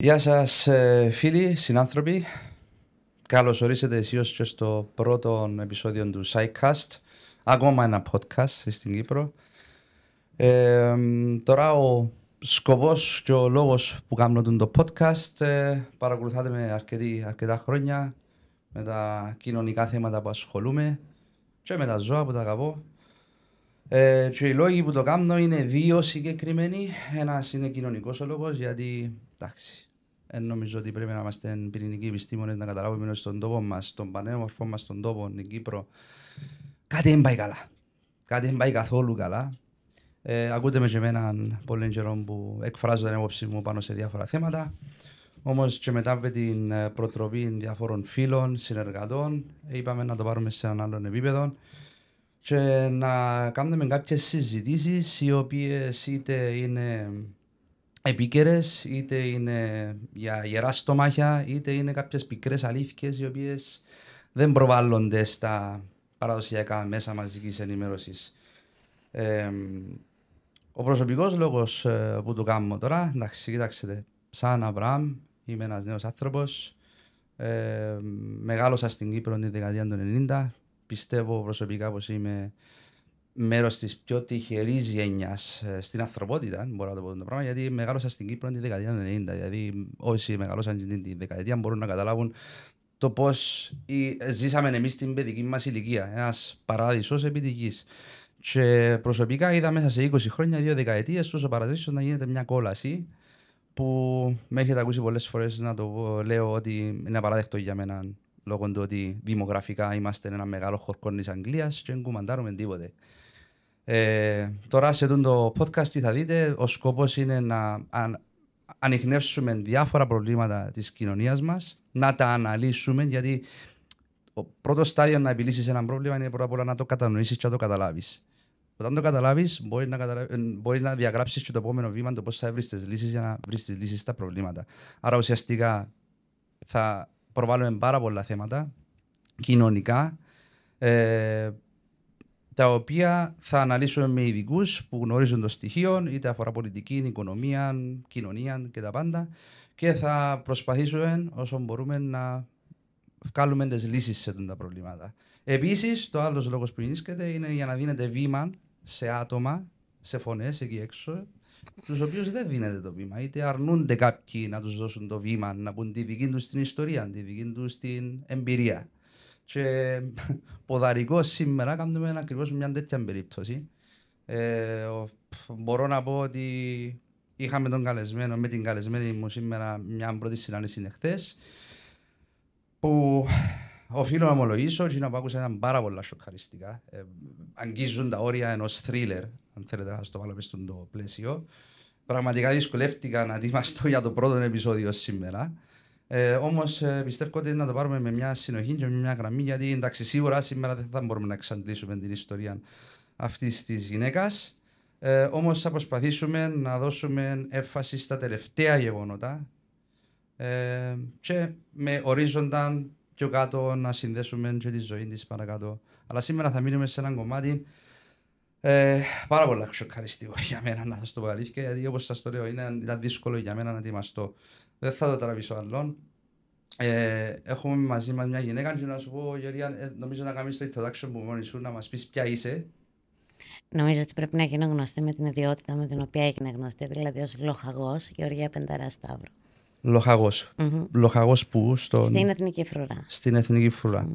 Γεια σας φίλοι, συνάνθρωποι. Καλώς ορίσατε εσείς και στο πρώτο επεισόδιο του SciCast. Ακόμα ένα podcast στην Κύπρο. Τώρα ο σκοπός και ο λόγος που κάνω το podcast παρακολουθάτε με αρκετά χρόνια με τα κοινωνικά θέματα που ασχολούμαι και με τα ζώα που τα αγαπώ. Και οι λόγοι που το κάνω είναι δύο συγκεκριμένοι. Ένας είναι κοινωνικός ο λόγος, γιατί εντάξει, νομίζω ότι πρέπει να είμαστε πυρηνικοί επιστήμονες να καταλάβουμε ότι στον τόπο μας, στον πανέμορφο μας τον τόπο, στην Κύπρο, κάτι δεν πάει καλά. Κάτι δεν πάει καθόλου καλά. Ακούτε με και εμένα πολλές καιρό που εκφράζω την άποψη μου πάνω σε διάφορα θέματα. Όμως και μετά από την προτροπή διαφόρων φίλων, συνεργατών, είπαμε να το πάρουμε σε έναν άλλο επίπεδο και να κάνουμε κάποιες συζητήσεις οι οποίες είτε είναι επίκαιρες, είτε είναι για γερά στομάχια, είτε είναι κάποιες πικρές αλήθειες οι οποίες δεν προβάλλονται στα παραδοσιακά μέσα μαζικής ενημέρωσης. Ο προσωπικός λόγος που το κάνω τώρα, εντάξει, κοιτάξτε, σαν Αβραάμ, είμαι ένας νέος άνθρωπος, μεγάλωσα στην Κύπρο τη δεκαετία του 90, πιστεύω προσωπικά πως είμαι μέρος της πιο τυχερής γενιάς στην ανθρωπότητα, μπορώ να το πω το πράγμα, γιατί μεγάλωσα στην Κύπρο τη δεκαετία του 90. Δηλαδή, όσοι μεγάλωσαν τη δεκαετία μπορούν να καταλάβουν το πώς ζήσαμε εμείς την παιδική μας ηλικία. Ένας παράδεισος επιτυχής. Και προσωπικά είδα μέσα σε 20 χρόνια, 2 δεκαετίες, τόσο παραδείσος να γίνεται μια κόλαση που με έχετε ακούσει πολλές φορές να το λέω ότι είναι απαράδεκτο για μένα, λόγω του ότι δημογραφικά είμαστε ένα μεγάλο χωρκό της Αγγλίας και δεν κουμαντάρουμε τίποτε. Τώρα σε το podcast τι θα δείτε, ο σκοπός είναι να ανιχνεύσουμε διάφορα προβλήματα της κοινωνίας μας, να τα αναλύσουμε, γιατί το πρώτο στάδιο να επιλύσεις ένα πρόβλημα είναι πρώτα απ' όλα να το κατανοήσεις και να το καταλάβεις. Όταν το καταλάβεις, μπορείς να διαγράψεις και το επόμενο βήμα, το πώς θα βρεις τις λύσεις για να βρεις τις λύσεις στα προβλήματα. Άρα ουσιαστικά θα προβάλλουμε πάρα πολλά θέματα κοινωνικά, τα οποία θα αναλύσουμε με ειδικούς που γνωρίζουν το στοιχείο, είτε αφορά πολιτική, οικονομία, κοινωνία και τα πάντα, και θα προσπαθήσουμε όσο μπορούμε να βγάλουμε τις λύσεις σε τα προβλήματα. Επίσης, το άλλος λόγος που ενίσχυεται είναι για να δίνετε βήμα σε άτομα, σε φωνές εκεί έξω, τους οποίους δεν δίνεται το βήμα. Είτε αρνούνται κάποιοι να τους δώσουν το βήμα, να πούν τη δική τους την ιστορία, τη δική τους την εμπειρία. Και ποδαρικός σήμερα κάνουμε ακριβώς μια τέτοια περίπτωση. Μπορώ να πω ότι είχαμε τον καλεσμένο, με την καλεσμένη μου σήμερα μια πρώτη συνάντηση χθες, που οφείλω να ομολογήσω ότι που άκουσα ήταν πάρα πολλά σοκαριστικά. Αγγίζουν τα όρια ενός θρίλερ, αν θέλετε να το βάλω στο πλαίσιο. Πραγματικά δυσκολεύτηκα να ετοιμαστώ για το πρώτο επεισόδιο σήμερα. Όμως πιστεύω ότι να το πάρουμε με μια συνοχή και με μια γραμμή, γιατί εντάξει, σίγουρα σήμερα δεν θα μπορούμε να εξαντλήσουμε την ιστορία αυτής της γυναίκας. Όμως θα προσπαθήσουμε να δώσουμε έμφαση στα τελευταία γεγονότα και με ορίζοντα πιο κάτω να συνδέσουμε και τη ζωή της παρακάτω. Αλλά σήμερα θα μείνουμε σε έναν κομμάτι πάρα πολύ σοκαριστικό για μένα, να σας το πω αλήθεια, γιατί όπως σας το λέω ήταν δύσκολο για μένα να ετοιμαστώ. Δεν θα το τραβήσω άλλον. Έχουμε μαζί μας μια γυναίκα και να σου πω, Γεωργία, νομίζω να κάνεις το introduction που μόνοι σου, να μας πεις ποια είσαι. Νομίζω ότι πρέπει να γίνω γνωστή με την ιδιότητα με την οποία έγινε γνωστή, δηλαδή ως λοχαγός, Γεωργία Πενταρά Σταύρου. Λοχαγός. Λοχαγός που? Στην Εθνική Φρουρά. Στην Εθνική Φρουρά.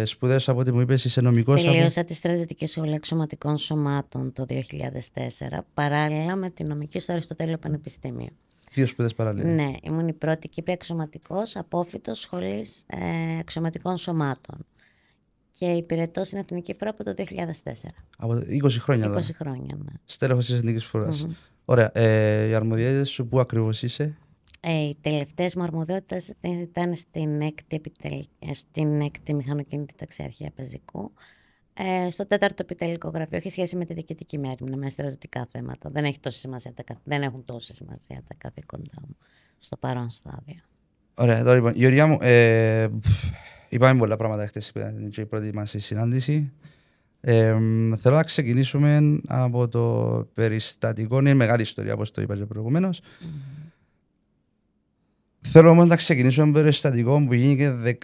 Σπουδές από ό,τι μου είπες, είσαι νομικός. Τελείωσα τη Στρατιωτική Σχολή Αξιωματικών Σωμάτων το 2004, παράλληλα με τη νομική στο Αριστοτέλειο Πανεπιστήμιο. Δύο σπουδές παράλληλα. Ναι, ήμουν η πρώτη Κύπρια αξιωματικός απόφοιτος σχολής αξιωματικών σωμάτων. Και υπηρετώ στην Εθνική Φρουρά από το 2004. Από 20 χρόνια. 20 χρόνια, ναι. Στέλεχος της Εθνικής Φρουράς. Ωραία. Οι αρμοδιότητες σου πού ακριβώς είσαι? Οι τελευταίες μου αρμοδιότητες ήταν στην 6η Μηχανοκίνητη Ταξιαρχία Πεζικού. Στο 4ο επιτελικό γραφείο, έχει σχέση με τη διοικητική μέρημνα, με στρατιωτικά θέματα. Δεν έχουν τόση σημασία τα καθήκοντά μου στο παρόν στάδιο. Ωραία, τώρα λοιπόν, Γεωργία μου, είπαμε πολλά πράγματα χτες, η πρώτη μας συνάντηση. Θέλω να ξεκινήσουμε από το περιστατικό, είναι μεγάλη ιστορία όπως το είπα και προηγουμένως. Θέλω όμως να ξεκινήσουμε με περιστατικό που γίνηκε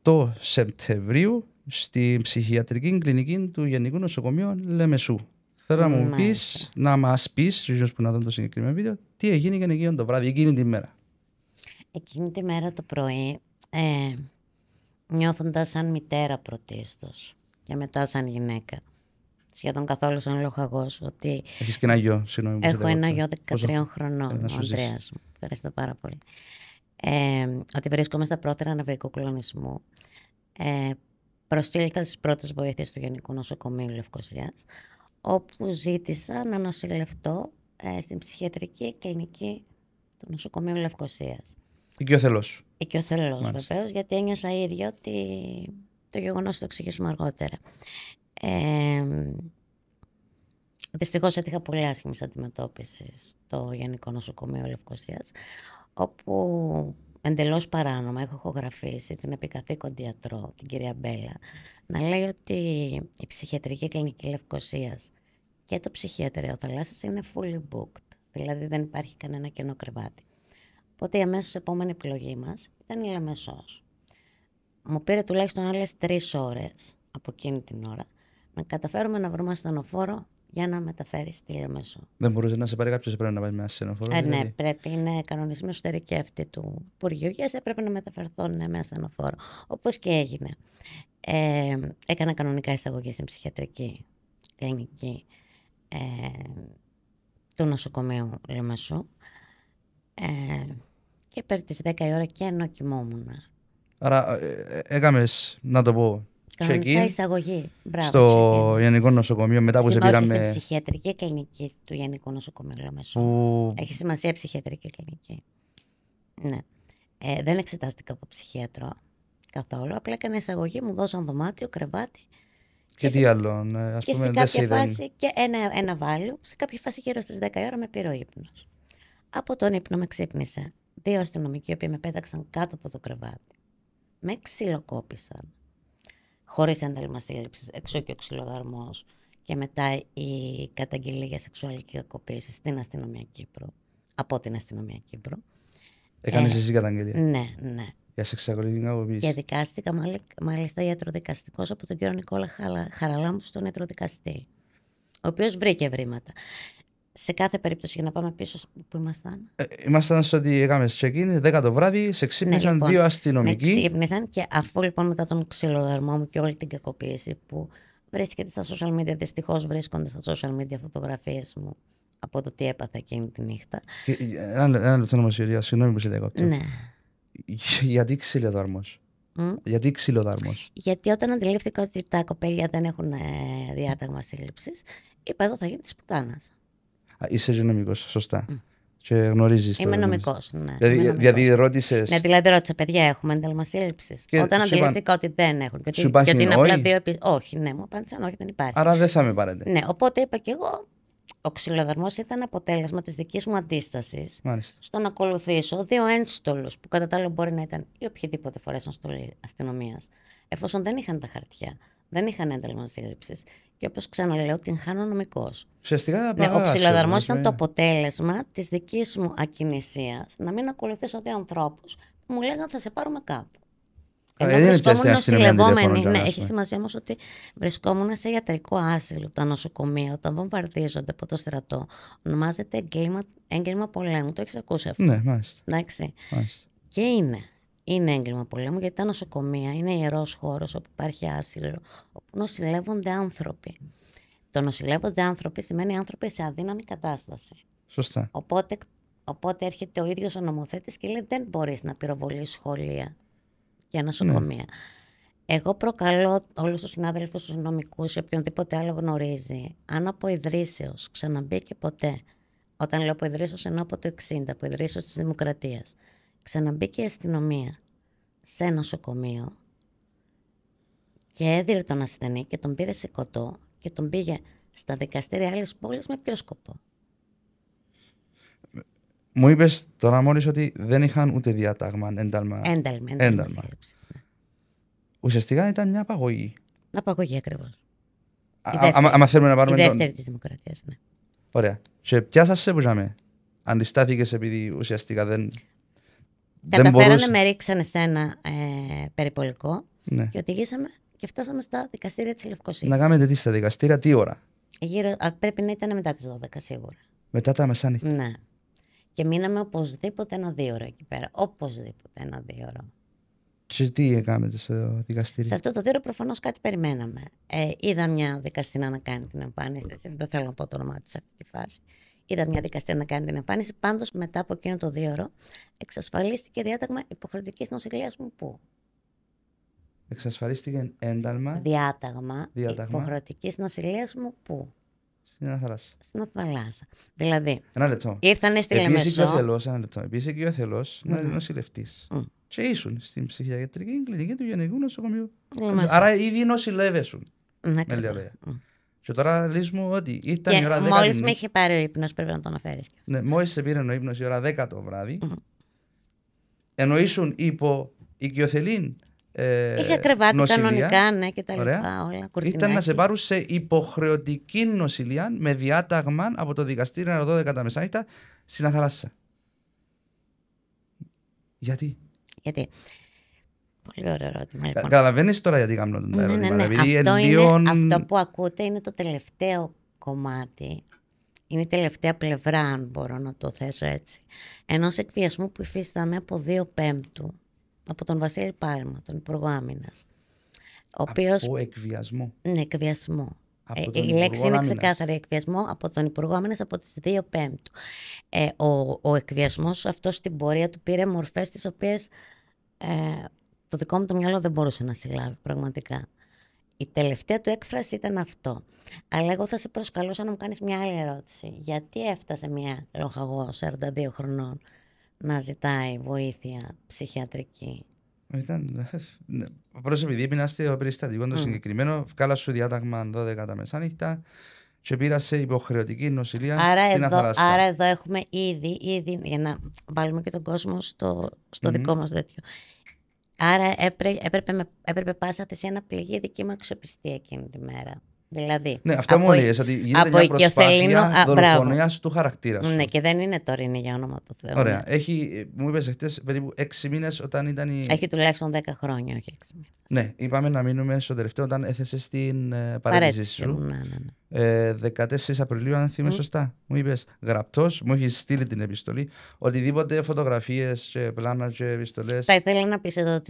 18 Σεπτεμβρίου στην ψυχιατρική κλινική του Γενικού Νοσοκομείου Λεμεσού. Θέλω να μου πεις, να μας πεις, ίσως που να δουν το συγκεκριμένο βίντεο, τι έγινε εκείνο το βράδυ, εκείνη τη μέρα. Εκείνη τη μέρα το πρωί, νιώθοντας σαν μητέρα πρωτίστως και μετά σαν γυναίκα. Σχεδόν καθόλου σαν λοχαγός ότι... Έχεις και ένα γιο, συγγνώμη. Έχω ένα γιο 13 χρονών, ο Ανδρέας μου. Ευχαριστώ πάρα πολύ. Ότι βρίσκομαι στα πρώτερα νευρικού κλονισμού. Προσήλθα στις πρώτες βοήθειες του Γενικού Νοσοκομείου Λευκωσίας, όπου ζήτησα να νοσηλευτώ στην ψυχιατρική κλινική του Νοσοκομείου Λευκωσίας. Οικειοθελώς. Οικειοθελώς βεβαίως, γιατί ένιωσα ίδια ότι το γεγονός το εξηγήσουμε αργότερα. Δυστυχώς έτυχα πολύ άσχημης αντιμετώπισης στο Γενικό Νοσοκομείο Λευκωσίας, όπου εντελώς παράνομα έχω ηχογραφήσει την επικαθήκοντη ιατρό, την κυρία Μπέλα, να λέει ότι η ψυχιατρική κλινική Λευκωσίας και το ψυχιατρίο Θαλάσσης είναι fully booked, δηλαδή δεν υπάρχει κανένα κενό κρεβάτι. Οπότε η αμέσως επόμενη επιλογή μας ήταν η Λεμεσός. Μου πήρε τουλάχιστον άλλες 3 ώρες από εκείνη την ώρα να καταφέρουμε να βρούμε ασθενοφόρο για να μεταφέρει στη Λεμεσό. Δεν μπορούσε να σε πάρει κάποιος, πρέπει να πάει με ένα ασθενοφόρο. Ναι, πρέπει, είναι κανονισμοί εσωτερικοί αυτοί του Υπουργείου Υγείας, έπρεπε να μεταφερθούν με ασθενοφόρο. Όπως και έγινε. Έκανα κανονικά εισαγωγή στην ψυχιατρική κλινική του νοσοκομείου Λεμεσού και περί τις 10 η ώρα και ενώ κοιμόμουν. Άρα έκαμες, να το πω, κανονικά εισαγωγή. Μπράβο, στο Γενικό Νοσοκομείο μετά που σε πήραμε. Στην ψυχιατρική κλινική του Γενικού Νοσοκομείου Λεμεσού. Έχει σημασία η ψυχιατρική κλινική. Ναι. Δεν εξετάστηκα από ψυχίατρο καθόλου. Απλά έκανα εισαγωγή, μου δώσαν δωμάτιο, κρεβάτι. Και τι άλλο. Και σε κάποια φάση και ένα βάλιο. Σε κάποια φάση γύρω στις 10 η ώρα με πήρε ο ύπνος. Από τον ύπνο με ξύπνησε 2 αστυνομικοί οι οποίοι με πέταξαν κάτω από το κρεβάτι. Με ξυλοκόπησαν. Χωρίς ένταλμα σύλληψης, εξού και ο ξυλοδαρμός. Και μετά η καταγγελία για σεξουαλική κακοποίηση στην αστυνομία Κύπρου. Από την αστυνομία Κύπρου. Έκανες εσύ καταγγελία. Ναι. Για σεξουαλική κακοποίηση. Και δικάστηκα μάλιστα ιατροδικαστικός από τον κύριο Νικόλα Χαραλάμπου στον ιατροδικαστή. Ο οποίος βρήκε ευρήματα. Σε κάθε περίπτωση, για να πάμε πίσω που ήμασταν. Ήμασταν στο ότι έκαμε check-in 10 το βράδυ, σε ξύπνησαν 2 αστυνομικοί. Με ξύπνησαν και αφού λοιπόν μετά τον ξυλοδαρμό μου και όλη την κακοποίηση που βρίσκεται στα social media, δυστυχώς βρίσκονται στα social media φωτογραφίες μου από το τι έπαθα εκείνη τη νύχτα. Ένα λεπτό να μας πει, συγγνώμη που σε διακόπτω. Ναι. Γιατί ξυλοδαρμός. Γιατί ξυλοδαρμός. Γιατί όταν αντιλήφθηκα ότι τα κοπέλια δεν έχουν διάταγμα σύλληψης, είπα εδώ θα γίνει της πουτάνας. Είσαι νομικός, σωστά. Και γνωρίζεις. Είμαι νομικός, ναι. Δηλαδή ρώτησες. Ναι, δηλαδή ρώτησα, παιδιά, έχουμε ένταλμα σύλληψης. Όταν αντιλήφθηκα ότι δεν έχουν. Σου υπάρχει γιατί είναι απλά 2 όχι, ναι, μου απάντησαν όχι, δεν υπάρχει. Άρα δεν θα με πάρετε. Ναι, οπότε είπα και εγώ. Ο ξυλοδαρμός ήταν αποτέλεσμα της δικής μου αντίστασης στο να ακολουθήσω 2 ένστολους που κατά τα άλλα μπορεί να ήταν ή οποιοδήποτε φορές αναστολή αστυνομίας, εφόσον δεν είχαν τα χαρτιά, δεν είχαν ένταλμα σύλληψης και όπως ξαναλέω την χάνω νομικός. Ναι, ο ξυλοδαρμός ήταν το αποτέλεσμα της δικής μου ακινησίας να μην ακολουθήσω 2 ανθρώπους που μου λέγανε θα σε πάρουμε κάπου. Ενώ βρισκόμουν νοσηλευόμενη. Ναι, έχει σημασία όμως ότι βρισκόμουν σε ιατρικό άσυλο. Τα νοσοκομεία, όταν βομβαρδίζονται από το στρατό, ονομάζεται έγκλημα πολέμου. Το έχεις ακούσει αυτό? Ναι, μάλιστα. Εντάξει. Και είναι έγκλημα πολέμου, γιατί τα νοσοκομεία είναι ιερός χώρος όπου υπάρχει άσυλο, όπου νοσηλεύονται άνθρωποι. Το νοσηλεύονται άνθρωποι σημαίνει άνθρωποι σε αδύναμη κατάσταση. Σωστά. Οπότε έρχεται ο ίδιος ο νομοθέτης και λέει δεν μπορείς να πυροβολείς σχολεία για νοσοκομεία. Ναι. Εγώ προκαλώ όλους τους συνάδελφους τους νομικούς ή οποιονδήποτε άλλο γνωρίζει, αν από ιδρύσεως ξαναμπήκε ποτέ, όταν λέω από ιδρύσεως εννοώ από το 60, από ιδρύσεως της Δημοκρατίας, ξαναμπήκε η αστυνομία σε νοσοκομείο και έδιρε τον ασθενή και τον πήρε σε κωτό και τον πήγε στα δικαστήρια άλλης πόλης με ποιο σκοπό? Μου είπες τώρα μόλις ότι δεν είχαν ούτε διάταγμα, ένταλμα σύλληψης. Ναι. Ουσιαστικά ήταν μια απαγωγή. Απαγωγή ακριβώς. Άμα θέλουμε να πάρουμε η δεύτερη της Δημοκρατίας, ναι. Ωραία. Και πιάσας σε που είχαμε. Αντιστάθηκες επειδή ουσιαστικά δεν... Καταφέρανε, με ρίξανε σε ένα περιπολικό Ναι. και οδηγήσαμε και φτάσαμε στα δικαστήρια της Λευκωσίας. Να κάνετε τι στα δικαστήρια, τι ώρα? Πρέπει να ήταν μετά τις 12 σίγουρα. Μετά τα μεσάνυχτα. Ναι. Και μείναμε οπωσδήποτε 1-2 εκεί πέρα. Οπωσδήποτε 1-2. Και τι έκανατε στο δικαστήριο? Σε αυτό το 2 προφανώς κάτι περιμέναμε. Είδα μια δικαστήνα να κάνει την εμφάνιση. Δεν θέλω να πω το όνομά της σε αυτή τη φάση. Είδα μια δικαστήνα να κάνει την εμφάνιση. Πάντως, μετά από εκείνο το 2ωρο, εξασφαλίστηκε διάταγμα υποχρεωτικής νοσηλείας μου. Πού? Εξασφαλίστηκε ένταλμα. Διάταγμα υποχρεωτικής νοσηλείας μου. Πού? Στην Αθαλάσσα. Στην Αθαλάσσα. Δηλαδή, ένα λεπτό. Ήρθανε στη Λεμεσό. Επίσης και ο Θελός να είναι νοσηλευτής. Και ήσουν στην ψυχιατρική κλινική του Γενικού Νοσοκομείου. Άρα ήδη νοσηλεύεσουν. Ναι, με λίγα λόγια. Και τώρα λες μου ότι ήταν η ώρα 10. Μόλις με είχε πάρει ο ύπνος, πρέπει να το αναφέρεις. Ναι, μόλις σε πήρε ο ύπνος η ώρα 10 το βράδυ, ενώ ήσουν υπό οικειοθελήν είχε κρεβάτι κανονικά, ναι, και τα λοιπά. Όλα ήταν να σε πάρουν σε υποχρεωτική νοσηλεία με διάταγμα από το δικαστήριο 12 τα μεσάνυχτα στην Αθαλάσσα. Γιατί? Πολύ ωραίο ερώτημα. Λοιπόν. Καταλαβαίνεις τώρα γιατί κάνω το ερώτημα? Ναι. Αυτό που ακούτε είναι το τελευταίο κομμάτι. Είναι η τελευταία πλευρά, αν μπορώ να το θέσω έτσι. Ενός εκβιασμού που υφίσταμε από 2/5 από τον Βασίλη Πάλμα, τον Υπουργό Άμυνας. Από εκβιασμό. Ναι, εκβιασμό. Η λέξη είναι ξεκάθαρη, εκβιασμό από τον Υπουργό Άμυνας από τις 2/5. Ο εκβιασμός αυτός στην πορεία του πήρε μορφές τις οποίες το δικό μου το μυαλό δεν μπορούσε να συλλάβει πραγματικά. Η τελευταία του έκφραση ήταν αυτό. Αλλά εγώ θα σε προσκαλούσα να μου κάνεις μια άλλη ερώτηση. Γιατί έφτασε μια λοχαγό 42 χρονών να ζητάει βοήθεια ψυχιατρική? Πρώτος επειδή πεινάστε το περιστατικό το συγκεκριμένο, βγάλα σου διάταγμα 12 τα μεσάνυχτα και πήρα σε υποχρεωτική νοσηλεία στην Αθαλάσσα. Άρα εδώ έχουμε ήδη, για να βάλουμε και τον κόσμο στο δικό μας τέτοιο. Άρα έπρεπε πάσα θυσία να πληγεί η δική μου αξιοπιστία εκείνη τη μέρα. Δηλαδή, ναι, αυτό μου έλεγες, ότι γίνεται μια προσπάθεια δολοφονίας του χαρακτήρα σου. Ναι, και δεν είναι τωρινή, για όνομα του Θεού. Ωραία. Μου είπες χτες περίπου 6 μήνες όταν ήταν η... Έχει τουλάχιστον 10 χρόνια, όχι 6 μήνες. Ναι, είπαμε να μείνουμε στο τελευταίο όταν έθεσες την παρέτηση σου. Ναι. 14 Απριλίου, αν θυμάμαι σωστά. Μου είπες γραπτός, μου έχεις στείλει την επιστολή. Οτιδήποτε φωτογραφίες και πλάνα και επιστολές. Θα ήθελα να πεις εδώ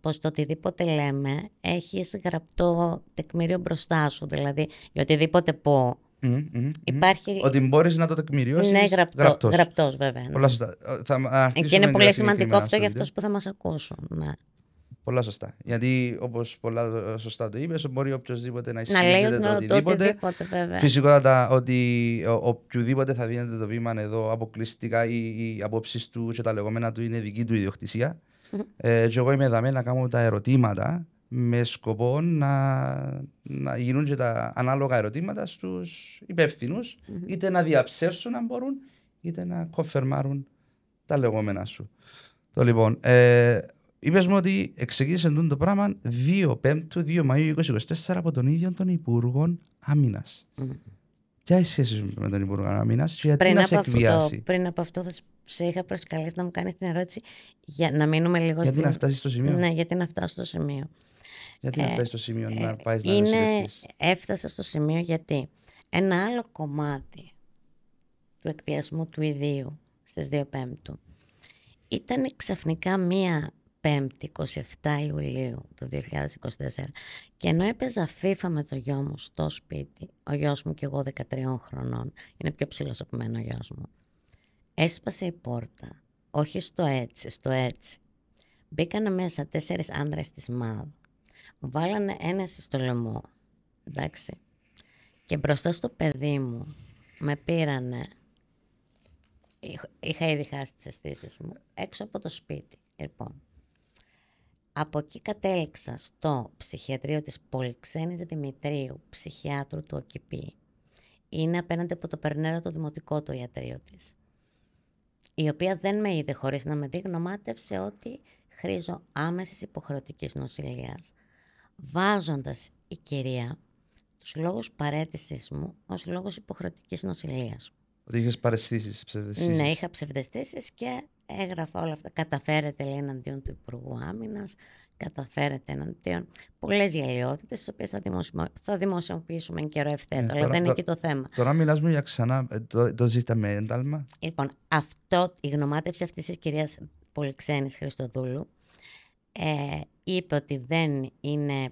πως το οτιδήποτε λέμε έχεις γραπτό τεκμήριο μπροστά σου. Δηλαδή, για οτιδήποτε πω. Υπάρχει... Ότι μπορείς να το τεκμηριώσεις. Ναι, γραπτός βέβαια. Ναι. Πολλά σωστά. Και είναι πολύ σημαντικό αυτό για αυτούς που θα μας ακούσουν. Ναι. Πολλά σωστά. Γιατί όπως πολλά σωστά το είπες, μπορεί οποιοδήποτε να ισχυρίζεται το οτιδήποτε. Φυσικότατα ότι οποιοδήποτε θα δίνεται το βήμα εδώ αποκλειστικά οι απόψεις του και τα λεγόμενα του είναι δική του ιδιοκτησία. Και εγώ είμαι εδώ να κάνω τα ερωτήματα με σκοπό να γίνουν και τα ανάλογα ερωτήματα στους υπεύθυνους, είτε να διαψεύσουν αν μπορούν, είτε να κοφερμάρουν τα λεγόμενα σου. Το λοιπόν, είπες μου ότι εξηγήσε το πράγμα 2 Μαΐου 2024 από τον ίδιο τον Υπουργό Άμυνας. Ποια η σχέση σου με τον Υπουργό Άμυνας και γιατί να σε εκβιάσει? Πριν από αυτό θα σε είχα προσκαλέσει να μου κάνεις την ερώτηση για να μείνουμε λίγο γιατί να φτάσει στο σημείο. Ναι, γιατί να φτάσω στο σημείο. Γιατί να φτάσει στο σημείο να πάει να νοσηλευτείς? Έφτασα στο σημείο γιατί ένα άλλο κομμάτι του εκβιασμού του ιδίου στις 2 Πέμπτου ήταν ξαφνικά μία Πέμπτη, 27 Ιουλίου του 2024, και ενώ έπαιζα FIFA με το γιο μου στο σπίτι, ο γιος μου και εγώ 13 χρονών, είναι πιο ψηλός από μένα ο γιος μου, έσπασε η πόρτα, όχι στο έτσι. Μπήκανε μέσα 4 άντρες της ΜΑΔ, μου βάλανε ένεση στο λαιμό, εντάξει, και μπροστά στο παιδί μου με πήρανε, είχα ήδη χάσει τις αισθήσεις μου, έξω από το σπίτι, λοιπόν. Από εκεί κατέληξα στο ψυχιατρίο της Πολυξένης Δημητρίου, ψυχιάτρου του ΟΚΙΠΗ. Είναι απέναντι από το Περνέρο το δημοτικό το ιατρείο της. Η οποία δεν με είδε χωρίς να με δει, γνωμάτευσε ότι χρήζω άμεσης υποχρεωτικής νοσηλείας, βάζοντας η κυρία τους λόγους παραίτησης μου ως λόγους υποχρεωτικής νοσηλείας. Ότι είχες παραισθήσεις, ψευδαισθήσεις. Ναι, είχα ψευδαισθήσεις και έγραφα όλα αυτά. Καταφέρεται, λέει, εναντίον του Υπουργού Άμυνας, καταφέρεται εναντίον πολλές γελοιότητες, τις οποίες θα δημοσιοποιήσουμε εν καιρό ευθέτω, αλλά δεν είναι εκεί το θέμα. Τώρα μιλάς μου για ξανά, το ζήταμε ένταλμα. Λοιπόν, η γνωμάτευση αυτής της κυρίας Πολυξένης Χριστοδούλου είπε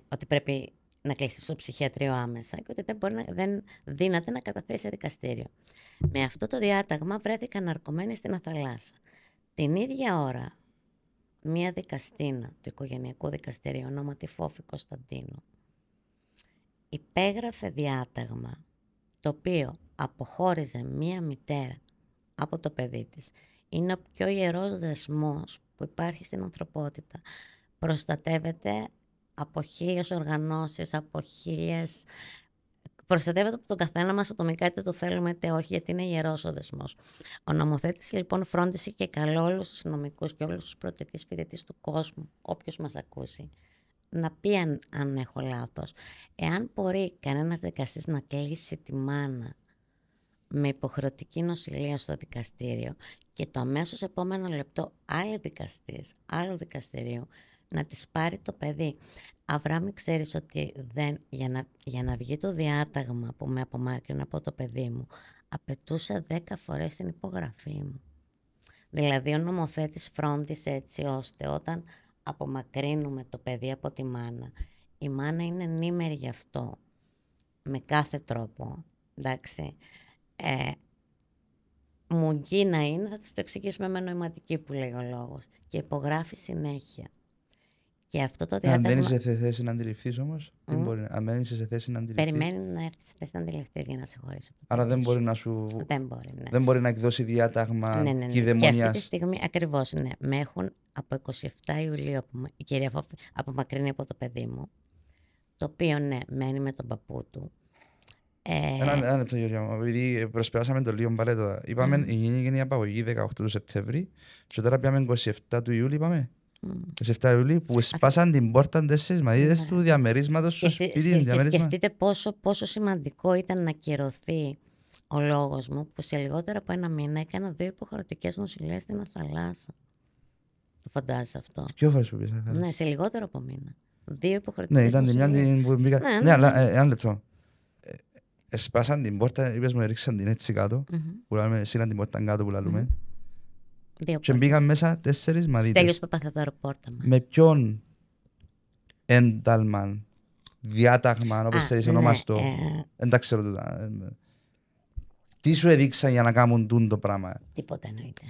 ότι πρέπει να κλειστεί στο ψυχιατρίο άμεσα και ότι δεν δύναται να καταθέσει σε δικαστήριο. Με αυτό το διάταγμα βρέθηκαν ναρκωμένοι στην Αθαλάσσα. Την ίδια ώρα, μία δικαστήνα του οικογενειακού δικαστηρίου, ονόματι Φόφη Κωνσταντίνου, υπέγραφε διάταγμα το οποίο αποχώριζε μία μητέρα από το παιδί της. Είναι ο πιο ιερός δεσμός που υπάρχει στην ανθρωπότητα. Προστατεύεται από 1000 οργανώσεις, προστατεύεται από τον καθένα μας ατομικά, είτε το θέλουμε είτε όχι, γιατί είναι ιερός ο δεσμός. Ο νομοθέτης λοιπόν φρόντισε και καλό όλους τους νομικούς και όλους τους πρωτοετής φοιτητές του κόσμου, όποιος μας ακούσει, να πει αν έχω λάθος. Εάν μπορεί κανένας δικαστής να κλείσει τη μάνα με υποχρεωτική νοσηλεία στο δικαστήριο και το αμέσως επόμενο λεπτό άλλη δικαστής, άλλο δικαστήριο, να της πάρει το παιδί. Αβράμι, ξέρεις ότι για να βγει το διάταγμα που με απομάκρυνε από το παιδί μου, απαιτούσε 10 φορές την υπογραφή μου. Δηλαδή ο νομοθέτης φρόντισε έτσι ώστε όταν απομακρύνουμε το παιδί από τη μάνα, η μάνα είναι ενήμερη γι' αυτό με κάθε τρόπο, εντάξει. Μουγγί να είναι, θα το εξηγήσουμε με νοηματική που λέει ο λόγος, και υπογράφει συνέχεια. Και αυτό το διάταγμα... Αν δεν είσαι σε θέση να αντιληφθείς όμως, αν δεν είσαι σε θέση να αντιληφθείς... Περιμένει να έρθει σε θέση να αντιληφθείς για να σε χωρίσει. Άρα δεν μπορεί να σου... Δεν μπορεί, ναι. Δεν μπορεί να εκδώσει διάταγμα κυδαιμονίας. Και αυτή τη στιγμή, ακριβώς, ναι, με έχουν από 27 Ιουλίου η κυρία Φόφη απομακρύνει από το παιδί μου, το οποίο, ναι, μένει με τον παππού του. Ένα λεπτό, Γιώργια μου, επειδή προσπεράσαμε το λίγο πάλι τώρα. Είπαμε, γίνει η απαγωγή 18 του Σεπτέμβρη και τώρα πιάμε 27 του Ιούλη, είπαμε. 27 Ιουλίου που σπάσαν την πόρτα 4 μαδίδες του διαμερίσματος στο σπίτι. Σκεφτείτε πόσο σημαντικό ήταν να κυρωθεί ο λόγος μου που σε λιγότερο από ένα μήνα έκανα 2 υποχρεωτικές νοσηλείες στην Αθαλάσσα. Το φαντάζεσαι αυτό? Ποιο φορές που πήγες? Ναι, σε λιγότερο από μήνα. 2 υποχρεωτικές νοσηλείες. Ναι, ήταν τη μια που μπήκα. Ναι, αλλά ένα λεπτό. Σπάσαν την πόρτα, είπες μου, ρίξαν την έτσι κάτω, που λέμε, σύραν την πόρτα κάτω που λαλούμε. Και μπήκαν μέσα 4 μαδίτες. Στέλιος Παπαθεδόρου πόρτα μας. Με ποιον ένταλμα, διάταγμα, όπως θέλεις ονομαστό, δεν τα ξέρω τούτα. Τι σου έδειξαν για να κάνουν το πράγμα? Τίποτα εννοείται.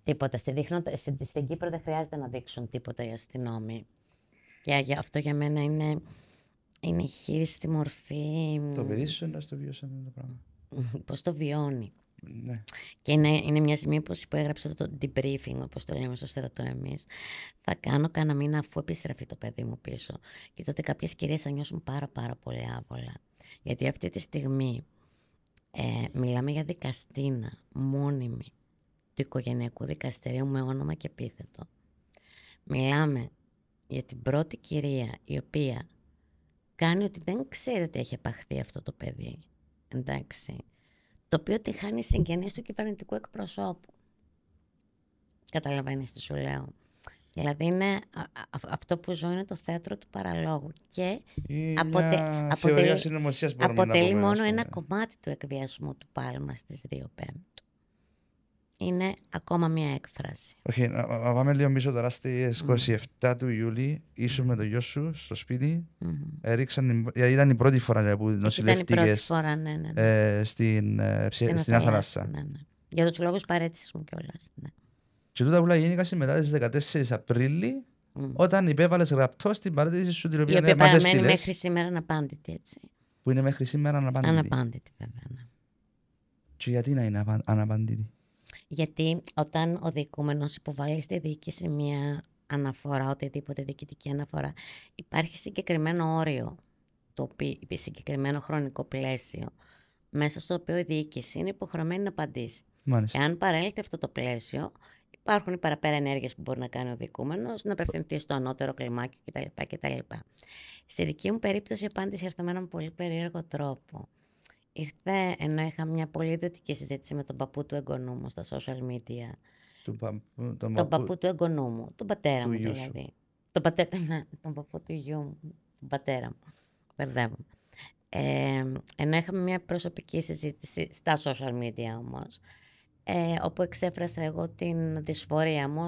Τίποτα. Στην Κύπρο δεν χρειάζεται να δείξουν τίποτα οι αστυνόμοι. Και αυτό για μένα είναι χείριστη μορφή. Το παιδί σου να το βιώσει αυτό το πράγμα. Πώς το βιώνει. Ναι. Και είναι μια σημεία που έγραψε το debriefing, όπως το λέμε στο στρατό εμείς. Θα κάνω κάνα μήνα αφού επιστρέφει το παιδί μου πίσω. Και τότε κάποιες κυρίες θα νιώσουν πάρα πολύ άβολα. Γιατί αυτή τη στιγμή μιλάμε για δικαστήνα μόνιμη του οικογενειακού δικαστηρίου με όνομα και επίθετο. Μιλάμε για την πρώτη κυρία η οποία κάνει ότι δεν ξέρει ότι έχει απαχθεί αυτό το παιδί. Εντάξει. Το οποίο τη χάνει συγγενής του κυβερνητικού εκπροσώπου. Καταλαβαίνεις τι σου λέω? Δηλαδή είναι αυτό που ζω είναι το θέατρο του παραλόγου και αποτελεί μόνο ένα κομμάτι του εκβιασμού του Πάλμα στις 2 Πέμπτου. Είναι ακόμα μια έκφραση. Όχι, να πάμε λίγο πίσω τώρα στις 27 του Ιούλη. Ήσουν με το γιο σου στο σπίτι. Ήταν η πρώτη φορά που νοσηλεύτηκες στην Αθαλάσσα. Ναι. Για τους λόγους παρέτησης μου κιόλας. Ναι. Και τούτα που γίνηκαν μετά τις 14 Απρίλη, όταν υπέβαλες γραπτό στην παρέτηση σου, την οποία μας έστειλες. Μένει μέχρι σήμερα αναπάντητη, έτσι. Που είναι μέχρι σήμερα αναπάντητη. Αναπάντητη, βέβαια. Ναι. Και γιατί να είναι αναπάντητη? Γιατί όταν ο διοικούμενος υποβάλλει στη διοίκηση μια αναφορά, οτιδήποτε διοικητική αναφορά, υπάρχει συγκεκριμένο όριο, συγκεκριμένο χρονικό πλαίσιο, μέσα στο οποίο η διοίκηση είναι υποχρεωμένη να απαντήσει. Εάν παρέλθει αυτό το πλαίσιο, υπάρχουν οι παραπέρα ενέργειες που μπορεί να κάνει ο διοικούμενος, να απευθυνθεί στο ανώτερο κλιμάκιο κτλ. Στη δική μου περίπτωση η απάντηση ήρθε με έναν πολύ περίεργο τρόπο. ήρθε ενώ είχα μια πολύ ιδιωτική συζήτηση με τον παππού του εγγονού μου στα social media. Τον παππού του εγγονού μου, τον πατέρα μου δηλαδή. Τον παππού του γιού μου, τον πατέρα μου. Μπερδεύομαι. Ενώ είχαμε μια προσωπική συζήτηση στα social media όμως, όπου εξέφρασα εγώ την δυσφορία μου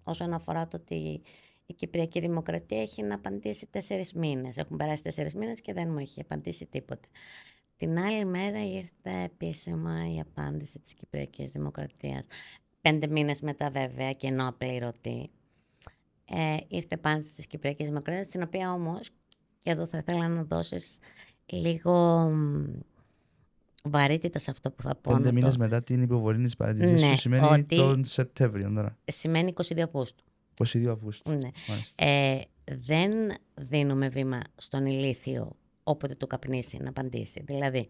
όσον αφορά το ότι η Κυπριακή Δημοκρατία έχει να απαντήσει 4 μήνες. Έχουν περάσει 4 μήνες και δεν μου έχει απαντήσει τίποτε. Την άλλη μέρα ήρθε επίσημα η απάντηση της Κυπριακής Δημοκρατίας. 5 μήνες μετά βέβαια και ενώ απλήρωτη. Ήρθε απάντηση της Κυπριακής Δημοκρατίας, την οποία όμως, και εδώ θα ήθελα να δώσεις λίγο βαρύτητα σε αυτό που θα πω. 5 μήνες μετά την υποβολή της παρατηρήσης σου σημαίνει τον Σεπτέμβριο τώρα. Σημαίνει 22 Αυγούστου. 22 Αυγούστου. Ναι. Δεν δίνουμε βήμα στον ηλίθιο όποτε του καπνίσει να απαντήσει. Δηλαδή,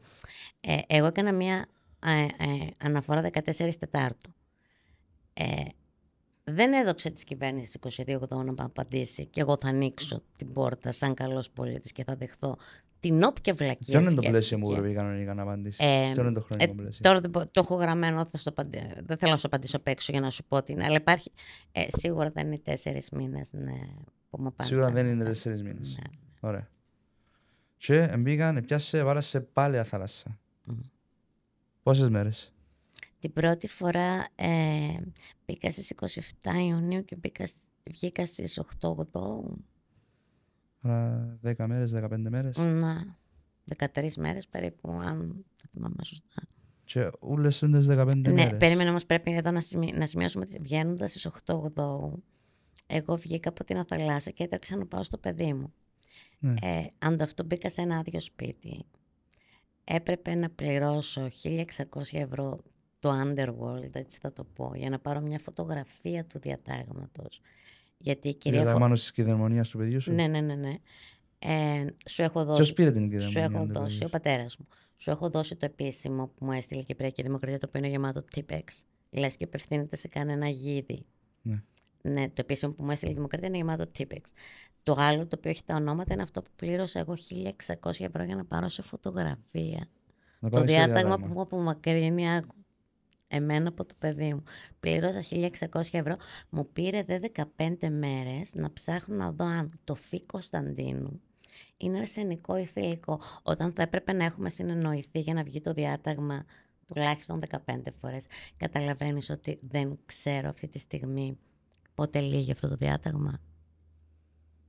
εγώ έκανα μια αναφορά 14 Τετάρτου. Δεν έδωξε της κυβέρνησης 22 Οκτώβρου να απαντήσει και εγώ θα ανοίξω την πόρτα σαν καλός πολίτης και θα δεχθώ την όποια βλακία. Ποιο είναι το πλαίσιο μου πρέπει κανονικά να απαντήσει? Ποιο είναι το χρονικό πλαίσιο? Τώρα το έχω γραμμένο, δεν θέλω να σου απαντήσω απ' έξω για να σου πω τι είναι, αλλά υπάρχει. Σίγουρα δεν είναι 4 μήνες που μου απάντησαν. Σίγουρα δεν είναι 4 μήνες. Ναι. Ωραία. Και μπήκαν, πιάσε, βάλασε πάλι θάλασσα. Πόσες μέρες? Την πρώτη φορά πήγα στις 27 Ιουνίου και βγήκα στις 8 Οκτώβρου. Άρα 10 μέρες, 15 μέρες. Ναι, 13 μέρες περίπου, αν δεν θυμάμαι σωστά. Και όλες είναι 15 μέρες. Ναι, περίμενα όμως πρέπει εδώ να σημειώσουμε ότι βγαίνοντας στις 8 Οκτώβρου, εγώ βγήκα από την θάλασσα και έτρεξα να πάω στο παιδί μου. Ναι. Ανταυτού μπήκα σε ένα άδειο σπίτι. Έπρεπε να πληρώσω 1.600 ευρώ το Underworld, έτσι θα το πω, για να πάρω μια φωτογραφία του διατάγματος. Γιατί η κυρία διατάγματος της κυδαιμονίας του παιδιού σου. Ναι. Σου έχω δώσει. Ποιος πήρε την κυδαιμονία? Σου έχω δώσει, ο πατέρας μου. Σου έχω δώσει το επίσημο που μου έστειλε η Κυπριακή Δημοκρατία, το οποίο είναι γεμάτο τύπεξ. Λες και απευθύνεται σε κανένα γίδι. Ναι, το επίσημο που μου έστειλε η Δημοκρατία είναι γεμάτο τύπεξ. Το άλλο, το οποίο έχει τα ονόματα, είναι αυτό που πλήρωσα εγώ 1.600 ευρώ για να πάρω σε φωτογραφία. Το διάταγμα που μου απομακρύνει εμένα από το παιδί μου. Πλήρωσα 1.600 ευρώ. Μου πήρε 15 μέρες να ψάχνω να δω αν το φύ Κωνσταντίνου είναι αρσενικό ή θηλυκό. Όταν θα έπρεπε να έχουμε συνεννοηθεί για να βγει το διάταγμα τουλάχιστον 15 φορές. Καταλαβαίνεις ότι δεν ξέρω αυτή τη στιγμή πότε λύγει αυτό το διάταγμα.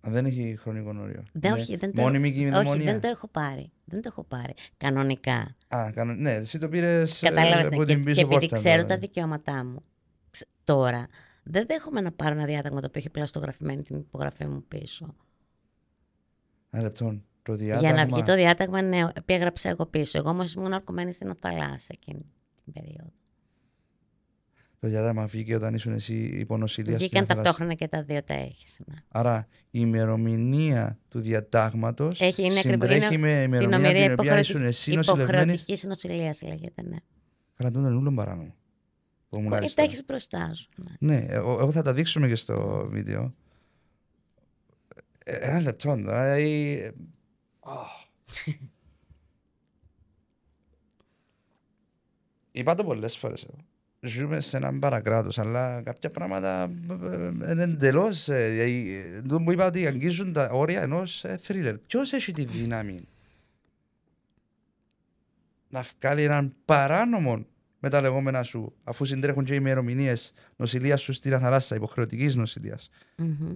Δεν έχει χρονικό όριο. Μόνιμη κυδαιμονία. Όχι, δεν το έχω πάρει. Κανονικά. Ναι, εσύ το πήρες. Κατάλαβες, και επειδή ξέρω τα δικαιώματά μου τώρα, δεν δέχομαι να πάρω ένα διάταγμα το οποίο έχει πλαστογραφημένη την υπογραφή μου πίσω. Ένα λεπτό. Το διάταγμα... Για να βγει το διάταγμα, ναι, έγραψα εγώ πίσω. Εγώ όμως ήμουν αρκωμένη στην θάλασσα εκείνη την περίοδο. Το διάταγμα βγήκε όταν ήσουν εσύ υπονοσηλεία. Βγήκαν ταυτόχρονα και τα δύο τα έχεις. Ναι. Άρα η ημερομηνία του διατάγματος συντρέχει με ημερομηνία την οποία ήσουν εσύ νοσηλευμένης. Υποχρεωτική συνοσηλείας λέγεται, ναι. Κρατούν ούλον παράνομο. Τα έχεις μπροστά σου. Ναι, εγώ θα τα δείξουμε και στο βίντεο. Ένα λεπτό τώρα. Είπα το πολλές φορές εγώ. Ζούμε σε έναν παρακράτος, αλλά κάποια πράγματα είναι εντελώς. Δεν μου είπα ότι αγγίζουν τα όρια ενός θρίλερ. Ποιος έχει τη δύναμη να βγάλει έναν παράνομο με τα λεγόμενα σου, αφού συντρέχουν και οι ημερομηνίες νοσηλείας σου στην θάλασσα, υποχρεωτικής νοσηλείας,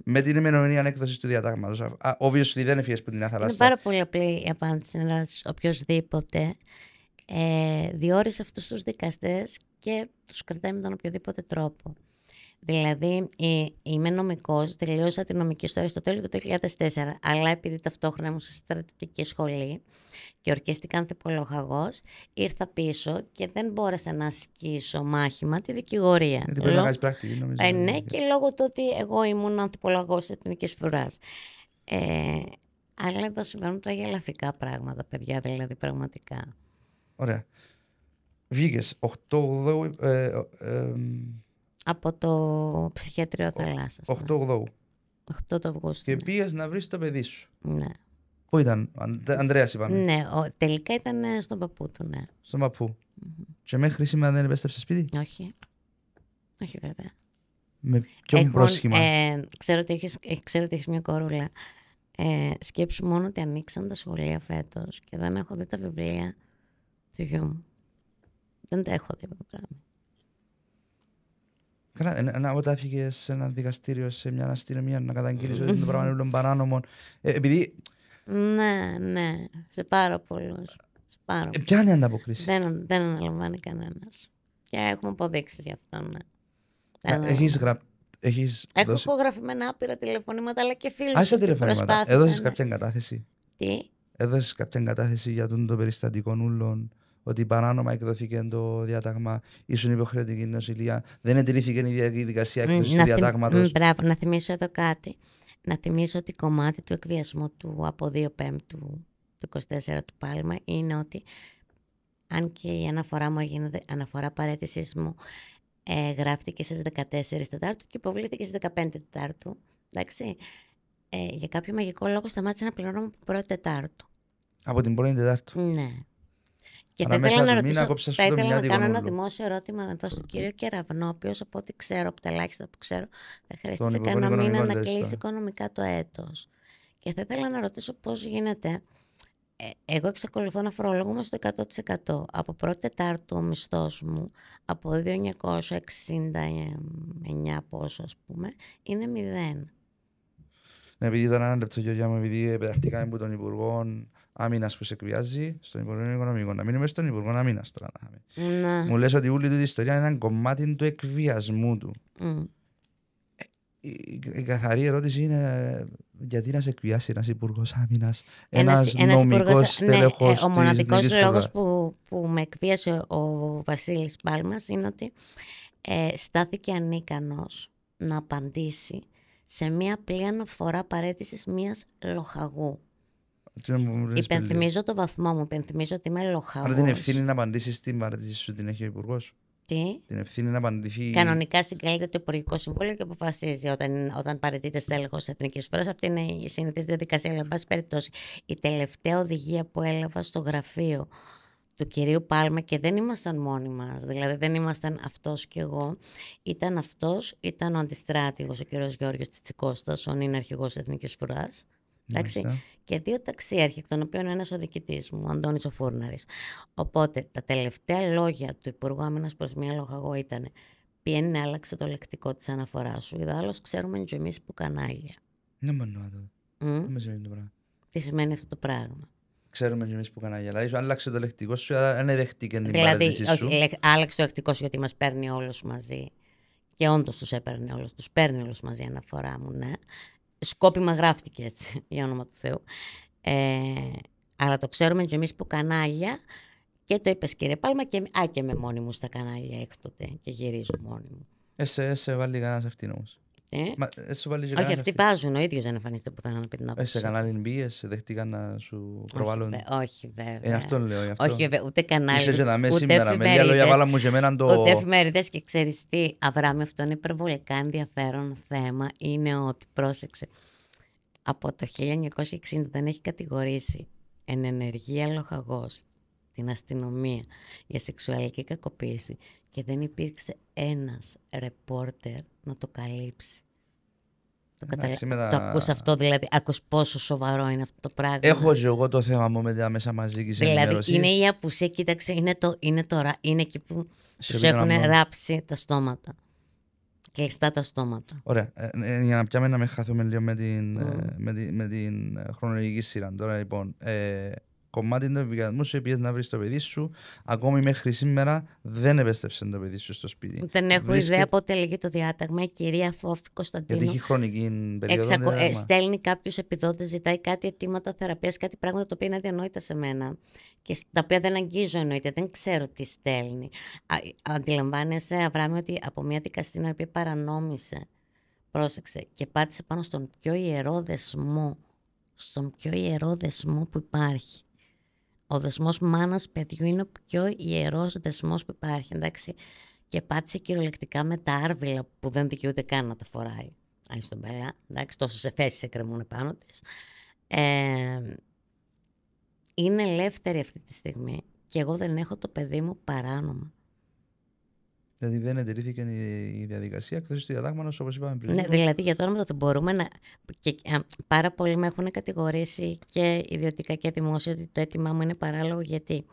με την ημερομηνία έκδοσης του διατάγματος. Obviously δεν έφυγες από την θάλασσα. Είναι πάρα πολύ απλή η απάντηση. Οποιοσδήποτε διόρισε αυτούς τους δικαστές και τους κρατάει με τον οποιοδήποτε τρόπο. Δηλαδή, είμαι νομικός, τελείωσα τη νομική στο Αριστοτέλειο το 2004, αλλά επειδή ταυτόχρονα ήμουν σε στρατιωτική σχολή και ορκίστηκα ανθιπολοχαγός, ήρθα πίσω και δεν μπόρεσα να ασκήσω μάχημα τη δικηγορία. Γιατί πρέπει να κάνεις πρακτική, νομίζω. Ναι, και λόγω του ότι εγώ ήμουν ανθιπολοχαγός της Εθνικής Φρουράς. Αλλά εδώ συμβαίνουν τραγελαφικά πράγματα, παιδιά, δηλαδή πραγματικά. Ωραία. Βγήκες 8 από το ψυχιατρίο θαλάσσας. 8 Αυγούστου. 8 το Αυγούστου. Και πήγες να βρεις το παιδί σου. Ναι. Πού ήταν, Ανδρέας είπαμε. Ναι, τελικά ήταν στον παππού του, ναι. Στον παππού. Και μέχρι σήμερα δεν επέστρεψε σπίτι. Όχι. Όχι, βέβαια. Με ποιον πρόσχημα. Ξέρω ότι έχεις μια κορούλα. Σκέψου μόνο ότι ανοίξαν τα σχολεία φέτος και δεν έχω δει τα βιβλία του γιού μου. Δεν τα έχω δει αυτό το πράγμα. Καλά, όταν έφυγες σε ένα δικαστήριο, σε μια αστυνομία να καταγγείλεις ότι το πράγμα είναι παράνομο. Επειδή... Ναι, σε πάρα πολλούς. Ποια είναι η ανταποκρίση. Δεν αναλαμβάνει κανένας. Και έχουμε αποδείξεις γι' αυτό, ναι. Έχω γραφημένα άπειρα τηλεφωνήματα, αλλά και φίλους. Άσε τηλεφωνήματα. Έδωσες κάποια εγκατάθεση. Τι? Έδωσες κάποια εγκατάθεση για το περιστατικό νουλών, ότι παράνομα εκδοθήκε το διάταγμα, ήσουν υποχρεωτική νοσηλεία, δεν ετηρήθηκε η διαδικασία έκδοσης του διατάγματος. Μπράβο, να θυμίσω εδώ κάτι. Να θυμίσω ότι κομμάτι του εκβιασμού του από 2 Πέμπτου του 24 του Πάλμα είναι ότι, αν και η αναφορά μου έγινε, αναφορά παραίτησης μου, γράφτηκε στις 14 Τετάρτου και υποβλήθηκε στις 15 Τετάρτου. Εντάξει. Για κάποιο μαγικό λόγο σταμάτησε να πληρώνω από την 1η Τετάρτου. Από την 1η Τετάρτου. Ναι. Και θα ήθελα να κάνω ένα δημόσιο ερώτημα εδώ στον κύριο Κεραυνό, ο οποίος, από ό,τι ξέρω, από τα ελάχιστα που ξέρω, θα χρειαστεί σε κανένα μήνα να κλείσει οικονομικά το έτος. Και θα ήθελα να ρωτήσω πώς γίνεται. Εγώ εξακολουθώ να φορολογούμαι στο 100%. Από 1η Τετάρτου ο μισθός μου, από 2.969 πόσο ας πούμε, είναι 0. Ναι, επειδή ήταν ένα λεπτό, Γεωργιά μου, επειδή πεταχτήκαμε από τον Υπουργό Άμυνας που σε εκβιάζει, στον Υπουργό Οικονομικών. Να μείνουμε στον Υπουργό Άμυνας τώρα. Ναι. Μου λες ότι όλη του η ιστορία είναι ένα κομμάτι του εκβιασμού του. Η καθαρή ερώτηση είναι γιατί να σε εκβιάσει ένας Υπουργός Άμυνας, ένας νομικός στέλεχος της. Ο μοναδικός λόγος που με εκβίασε ο Βασίλης Πάλμας είναι ότι στάθηκε ανίκανος να απαντήσει σε μία απλή αναφορά παραίτησης μίας λοχαγού. Υπενθυμίζω το βαθμό μου, υπενθυμίζω ότι είμαι λοχαγός. Αλλά την ευθύνη να απαντήσεις στην παραίτηση σου την έχει ο Υπουργός. Τι? Την ευθύνη να απαντηθεί. Κανονικά συγκαλείται το Υπουργικό Συμβούλιο και αποφασίζει όταν παραιτείται στέλεχος Εθνικής Φοράς. Αυτή είναι η συνήθις διαδικασία. Αλλά, εν πάση περιπτώσει, η τελευταία οδηγία που έλαβα στο γραφείο του κυρίου Πάλμα, και δεν ήμασταν μόνοι μας, δηλαδή δεν ήμασταν αυτός και εγώ, ήταν ο αντιστράτηγος, ο κύριος Γιώργος Τσικώστας, ο νυν αρχηγός Εθνικής Φοράς. Εντάξει, και 2 ταξίαρχοι, εκ των οποίων ένας ο διοικητής μου, ο Αντώνης ο Φούρναρης. Οπότε τα τελευταία λόγια του Υπουργού Άμυνας προς μια λοχαγό ήταν: «Πιένει να άλλαξε το λεκτικό της αναφοράς σου. Ιδάλλως ξέρουμε και εμείς που κανάλια». Ναι, μόνο αυτό. Τι σημαίνει αυτό το πράγμα? Ξέρουμε και εμείς που κανάλια. Δηλαδή, άλλαξε το λεκτικό σου, αλλά δεν δέχτηκε την παρέτηση σου. Δηλαδή, άλλαξε το λεκτικό σου γιατί μας παίρνει όλους μαζί. Και όντως τους έπαιρνε όλους. Τους παίρνει όλους μαζί αναφορά μου, ναι. Σκόπιμα γράφτηκε έτσι, για όνομα του Θεού. Αλλά το ξέρουμε και εμείς που κανάλια, και το είπες κύριε Πάλμα, και με μόνη μου στα κανάλια έκτοτε και γυρίζω μόνη μου. Σε βάλει κανένας αυτήν όμως. Όχι, αυτοί βάζουν, ο ίδιος δεν εμφανίζεται πουθενά να πει την άποψη. Σε κανάλι μπίες, δέχτηκαν να σου προβάλλουν. Όχι βέβαια. Αυτόν λέω. Όχι βέβαια, ούτε κανάλι, ούτε εφημερίδες. Και ξέρεις τι, Αβράμι, αυτό είναι υπερβολικά ενδιαφέρον θέμα. Είναι ότι, πρόσεξε, από το 1960 δεν έχει κατηγορήσει εν ενεργεία λοχαγός την αστυνομία για σεξουαλική κακοποίηση και δεν υπήρξε ένας ρεπόρτερ να το καλύψει. Το ακούς αυτό, δηλαδή, ακούς πόσο σοβαρό είναι αυτό το πράγμα. Έχω και εγώ το θέμα μου με τα μέσα μαζικής ενημέρωσης. Δηλαδή είναι η απουσία, κοίταξε, είναι εκεί που τους έχουν ράψει τα στόματα. Κλειστά τα στόματα. Ωραία. Για να πιάμε να με χαθούμε λίγο με την χρονολογική σειρά. Τώρα λοιπόν, κομμάτι του επικοινωνισμού σου, πήγες να βρεις το παιδί σου, ακόμη μέχρι σήμερα δεν επέστρεψε το παιδί σου στο σπίτι. Δεν έχω ιδέα πότε λέγει το διάταγμα. Η κυρία Φόφη Κωνσταντίνου. Γιατί έχει χρονική περίοδο. Στέλνει κάποιους επιδότες, ζητάει κάτι αιτήματα θεραπείας, κάτι πράγματα τα οποία είναι αδιανόητα σε μένα και τα οποία δεν αγγίζω εννοείται. Δεν ξέρω τι στέλνει. Αντιλαμβάνεσαι, Αβράμι, ότι από μια δικαστήνα η οποία παρανόμησε, πρόσεξε, και πάτησε πάνω στον πιο ιερό δεσμό που υπάρχει. Ο δεσμός μάνας παιδιού είναι ο πιο ιερός δεσμός που υπάρχει, εντάξει. Και πάτησε κυριολεκτικά με τα άρβιλα που δεν δικαιούται καν να τα φοράει. Αν στον πέλα, εντάξει, τόσες εφέσεις εκκρεμούν πάνω της. είναι ελεύθερη αυτή τη στιγμή και εγώ δεν έχω το παιδί μου παράνομα. Δηλαδή δεν ετηρήθηκε η διαδικασία εκτός του διατάγματος, όπως είπαμε πριν. Ναι, δηλαδή για το όνομα δεν μπορούμε να. Πάρα πολλοί με έχουν κατηγορήσει και ιδιωτικά και δημόσια ότι το αίτημά μου είναι παράλογο, γιατί.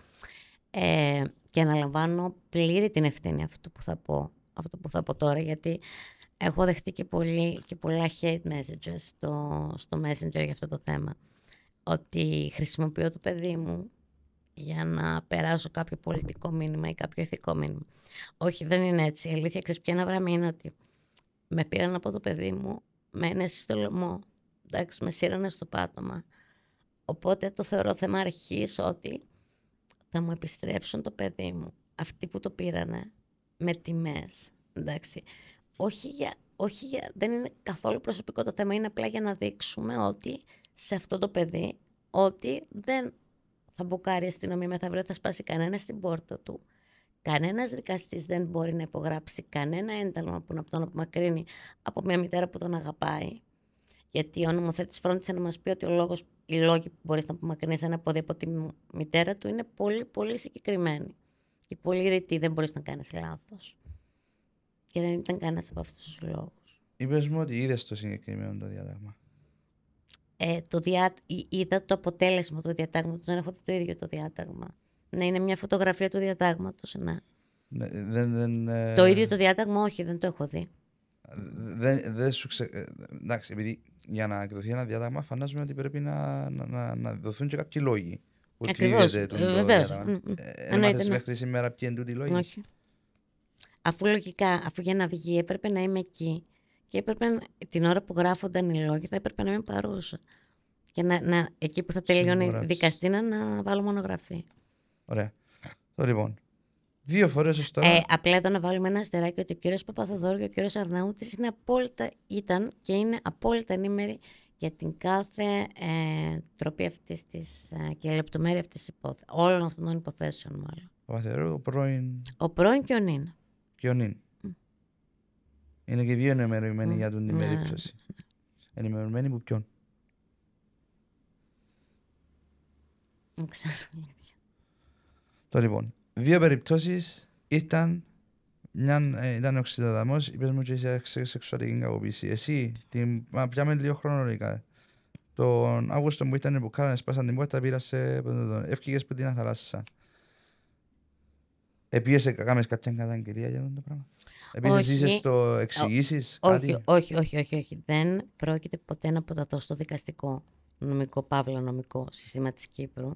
Και αναλαμβάνω πλήρη την ευθύνη αυτό που θα πω τώρα, γιατί έχω δεχτεί και πολλά hate messages στο Messenger για αυτό το θέμα. Ότι χρησιμοποιώ το παιδί μου για να περάσω κάποιο πολιτικό μήνυμα ή κάποιο ηθικό μήνυμα. Όχι, δεν είναι έτσι. Η αλήθεια, ξέρεις ποια είναι, Αβραάμ, είναι ότι με πήραν από το παιδί μου, με ένεση στο λαιμό, εντάξει, με σύρανε στο πάτωμα. Οπότε το θεωρώ θέμα αρχής ότι θα μου επιστρέψουν το παιδί μου αυτοί που το πήρανε με τιμές, εντάξει. Δεν είναι καθόλου προσωπικό το θέμα, είναι απλά για να δείξουμε ότι σε αυτό το παιδί, ότι δεν θα μπουκάρει η αστυνομία μεθαύριο, θα σπάσει κανένα στην πόρτα του. Κανένας δικαστής δεν μπορεί να υπογράψει κανένα ένταλμα που να τον απομακρύνει από μια μητέρα που τον αγαπάει. Γιατί ο νομοθέτης φρόντισε να μας πει ότι οι λόγοι που μπορείς να απομακρύνεις ένα πόδι από τη μητέρα του είναι πολύ, πολύ συγκεκριμένοι. Και πολύ ρητοί, δεν μπορείς να κάνεις λάθος. Και δεν ήταν κανένας από αυτούς τους λόγους. Είπες μου ότι είδες το συγκεκριμένο το διάταγμα. Είδα το αποτέλεσμα του διατάγματος, δεν έχω δει το ίδιο το διάταγμα. Ναι, είναι μια φωτογραφία του διατάγματος, ναι. Το ίδιο το διάταγμα, όχι, δεν το έχω δει. Εντάξει, επειδή για να εκδοθεί ένα διάταγμα φαντάζομαι ότι πρέπει να δοθούν και κάποιοι λόγοι. Ακριβώς, βεβαίως. Έμαθες μέχρι σήμερα ποιοι είναι τούτοι λόγοι? Όχι. Αφού για να βγει έπρεπε να είμαι εκεί και έπρεπε την ώρα που γράφονταν οι λόγοι θα έπρεπε να είμαι παρούσα. Και εκεί που θα τελειώνει η δικαστή να βάλω μονογραφή. Ωραία. Λοιπόν, 2 φορές ως τώρα. Απλά εδώ να βάλουμε ένα αστεράκι ότι ο κύριος Παπαθοδόρου και ο κύριος Αρναούτης ήταν και είναι απόλυτα ενήμεροι για την κάθε τροπή αυτής της και λεπτομέρεια αυτής της υπόθεσης. Όλων αυτών των υποθέσεων, μάλλον. Παπαθοδόρου, ο πρώην. Ο πρώην και ο νυν. Και ο νυν. Είναι και 2 ενημερωμένοι για την περίπτωση. Ενημερωμένοι που ποιον? Δεν ξέρω. Το λοιπόν, 2 περιπτώσεις ήταν ο οξυδοδαμός, είπες μου και είσαι σεξουαλική κακοποίηση. Εσύ, πιάμε λίγο χρονολογικά. Τον Αύγουστο που ήταν που κάρανε, σπάσαν την πόρτα, έφυγες που την θάλασσα. Επίεσαι, κάμες κάποια καταγγελία για αυτό το πράγμα? Επίσης είσαι στο εξηγήσεις κάτι? Όχι. Δεν πρόκειται ποτέ να αποταθώ στο δικαστικό νομικό σύστημα της Κύπρου.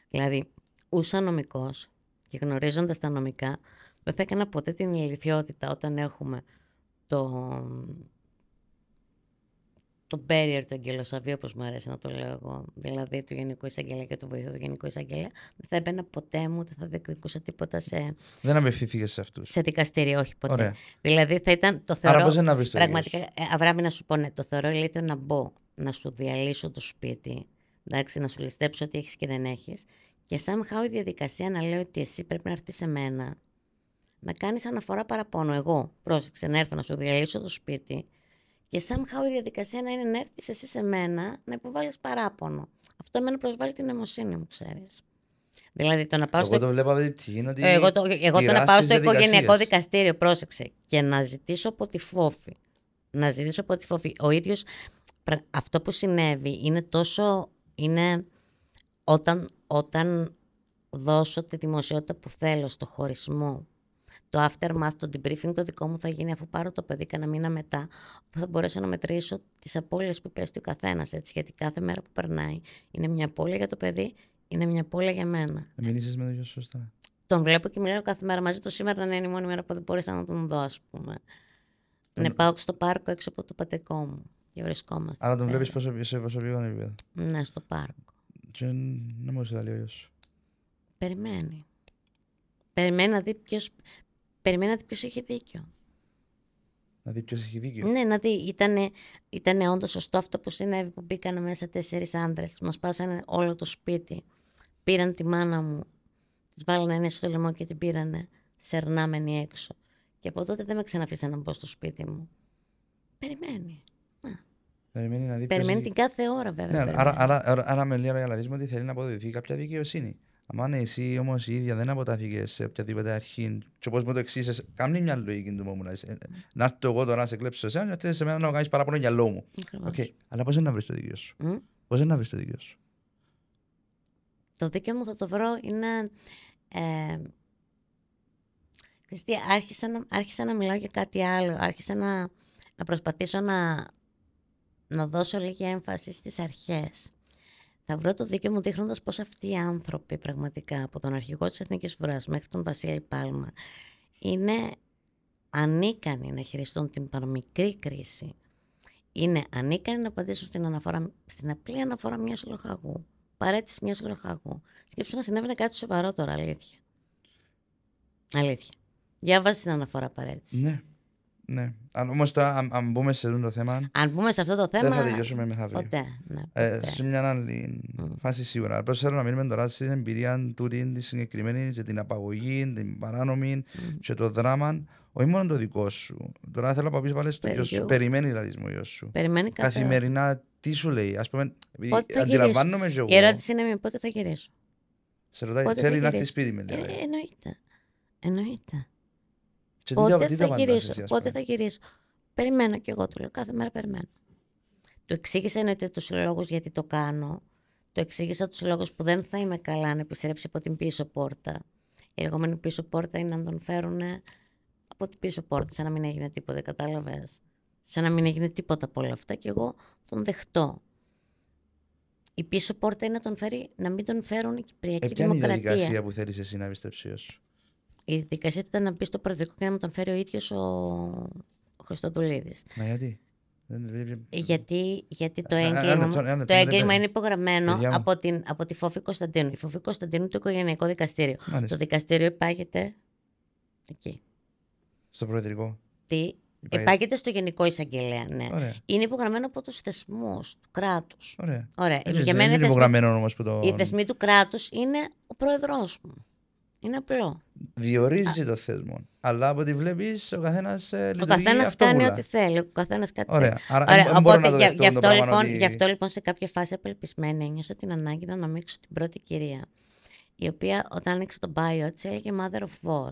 Δηλαδή, ούσα νομικός και γνωρίζοντας τα νομικά, δεν θα έκανα ποτέ την ηλιθιότητα όταν έχουμε το barrier του εγκαιλοσαβείου, όπως μου αρέσει να το λέω εγώ, δηλαδή του Γενικού Εισαγγελέα και του βοηθού του Γενικού Εισαγγελέα, δεν θα έμπαινα ποτέ μου, δεν θα διεκδικούσα τίποτα σε. Δεν απευθύνθηκες σε αυτούς? Σε δικαστήριο, όχι ποτέ. Ωραία. Δηλαδή θα ήταν το θεωρώ. Άρα πώς να βρεις το πραγματικά, Αβράμη, να σου πω, ναι, το θεωρώ ηλίθιο να μπω, να σου διαλύσω το σπίτι, εντάξει, να σου ληστέψω ό,τι έχεις και δεν έχεις, και somehow η διαδικασία να λέω ότι εσύ πρέπει να έρθεις σε μένα, να κάνεις αναφορά παραπάνω. Εγώ, πρόσεξε, να έρθω να σου διαλύσω το σπίτι. Και somehow η διαδικασία να είναι να έρθεις εσύ σε μένα να υποβάλεις παράπονο. Αυτό εμένα προσβάλλει την νοημοσύνη μου, ξέρεις. Δηλαδή το να πάω Εγώ το βλέπω ότι εγώ το να πάω στο οικογενειακό δικαστήριο, πρόσεξε, και να ζητήσω από τη Φόφη. Ο ίδιος, αυτό που συνέβη είναι τόσο. Είναι όταν δώσω τη δημοσιότητα που θέλω στο χωρισμό. Το aftermath, το debriefing το δικό μου θα γίνει αφού πάρω το παιδί κανένα μήνα μετά, που θα μπορέσω να μετρήσω τις απώλειες που πέφτει ο καθένας, έτσι, γιατί κάθε μέρα που περνάει είναι μια απώλεια για το παιδί, είναι μια απώλεια για μένα. Μίλησες με τον γιο σου σωστά? Τον βλέπω και μιλάω κάθε μέρα μαζί του. Σήμερα να είναι η μόνη μέρα που δεν μπορούσα να τον δω, ας πούμε. Ναι, πάω στο πάρκο έξω από το πατρικό μου και βρισκόμαστε. Άρα τον βλέπεις σε προσωπικό επίπεδο? Ναι, στο πάρκο. Και να μου είσαι ο γιος σου. Περιμένει να δει ποιος έχει δίκιο. Να δει ποιος έχει δίκιο. Ναι, να δει. Ήτανε όντως σωστό αυτό που συνέβη, που μπήκανε μέσα 4 άντρες. Μας πάσανε όλο το σπίτι. Πήραν τη μάνα μου, της βάλανε ένα στο λαιμό και την πήρανε σερνάμενη έξω. Και από τότε δεν με ξαναφήσανε να μπω στο σπίτι μου. Περιμένει. Περιμένει να δει Περιμένει ποιος... την κάθε ώρα, βέβαια. Ναι, άρα με λίγα λαλίσμα ότι θέλει να αποδοθεί κάποια δικαιοσύνη. Αν εσύ όμως η ίδια δεν αποτάθηκες σε οποιαδήποτε αρχή, και όπως μου το εξήγησες, κάνει μια λογική του μου. Να έρθω εγώ τώρα να σε κλέψω εσένα, να έρθεις σε μένα να μου κάνεις παράπονο γυαλό μου. Okay. Αλλά πώς είναι να βρεις το δίκαιο σου. Πώς είναι να βρεις το δίκαιο σου. Το δίκαιο μου θα το βρω είναι... άρχισα να μιλάω για κάτι άλλο. Άρχισα να προσπαθήσω να δώσω λίγη έμφαση στις αρχές. Θα βρω το δίκαιο μου δείχνοντας πως αυτοί οι άνθρωποι πραγματικά, από τον αρχηγό της Εθνικής Βουράς μέχρι τον Βασίλη Πάλμα, είναι ανίκανοι να χειριστούν την παραμικρή κρίση. Είναι ανίκανοι να απαντήσουν στην απλή αναφορά μιας λοχαγού. Παρέτηση μιας λοχαγού. Σκέψου να συνέβαινε κάτι σοβαρό τώρα, αλήθεια. Αλήθεια. Διάβασε την αναφορά παρέτηση. Ναι. Ναι. Όμως τώρα, αν μπούμε σε αυτό το θέμα. Αν μπούμε σε αυτό το θέμα. Δεν θα τελειώσουμε μεθαύριο. Ποτέ. Ναι, ποτέ. Σε μια άλλη φάση σίγουρα. Απλώς θέλω να μείνουμε τώρα στην εμπειρία τούτη, τη συγκεκριμένη, και την απαγωγή, την παράνομη και το δράμα. Όχι μόνο το δικό σου. Τώρα θέλω να πει πάλι στο γιο σου. Περιμένει λαρισμό γιο σου. Περιμένει καθημερινά τι σου λέει. Ας πούμε, αντιλαμβάνομαι και εγώ. Η ερώτηση είναι πότε θα γυρίσω. Σε ρωτάει, θέλει να έρθει σπίτι με. Εννοείται. Πότε θα γυρίσω. Περιμένω κι εγώ, του λέω. Κάθε μέρα περιμένω. Του εξήγησα εννοείται τους λόγους γιατί το κάνω. Του εξήγησα τους λόγους που δεν θα είμαι καλά να επιστρέψει από την πίσω πόρτα. Η λεγόμενη πίσω πόρτα είναι να τον φέρουν από την πίσω πόρτα, σαν να μην έγινε τίποτα, κατάλαβες. Σαν να μην έγινε τίποτα από όλα αυτά και εγώ τον δεχτώ. Η πίσω πόρτα είναι να μην τον φέρουν η Κυπριακή Δημοκρατία. Ποια είναι η διαδικασία που θέλεις εσύ να επιστρέψει? Η διαδικασία ήταν να μπει στο Προεδρικό και να με τον φέρει ο ίδιος ο Χριστοδουλίδης. Μα γιατί? Γιατί το έγκλημα είναι υπογραμμένο από τη Φόφη Κωνσταντίνου. Η Φόφη Κωνσταντίνου το οικογενειακό δικαστήριο. Μάλιστα. Το δικαστήριο υπάγεται εκεί. Στο Προεδρικό. Υπάγεται στο Γενικό Εισαγγελέα. Ναι. Είναι υπογραμμένο από τους θεσμούς του κράτους. Ωραία. Για μένα είναι υπογραμμένο όμως που το... Οι θεσμοί του κράτους είναι ο πρόεδρός μου. Είναι απλό. Διορίζει το θεσμό. Αλλά από ό,τι βλέπεις, ο καθένας λειτουργεί αυτόβουλα. Ο καθένας κάνει ό,τι θέλει. Ο καθένας κάτι θέλει. Ωραία. Οπότε γι' αυτό λοιπόν σε κάποια φάση απελπισμένη ένιωσα την ανάγκη να αναμίξω την πρώτη κυρία. Η οποία όταν άνοιξε το bio της έλεγε Mother of Four.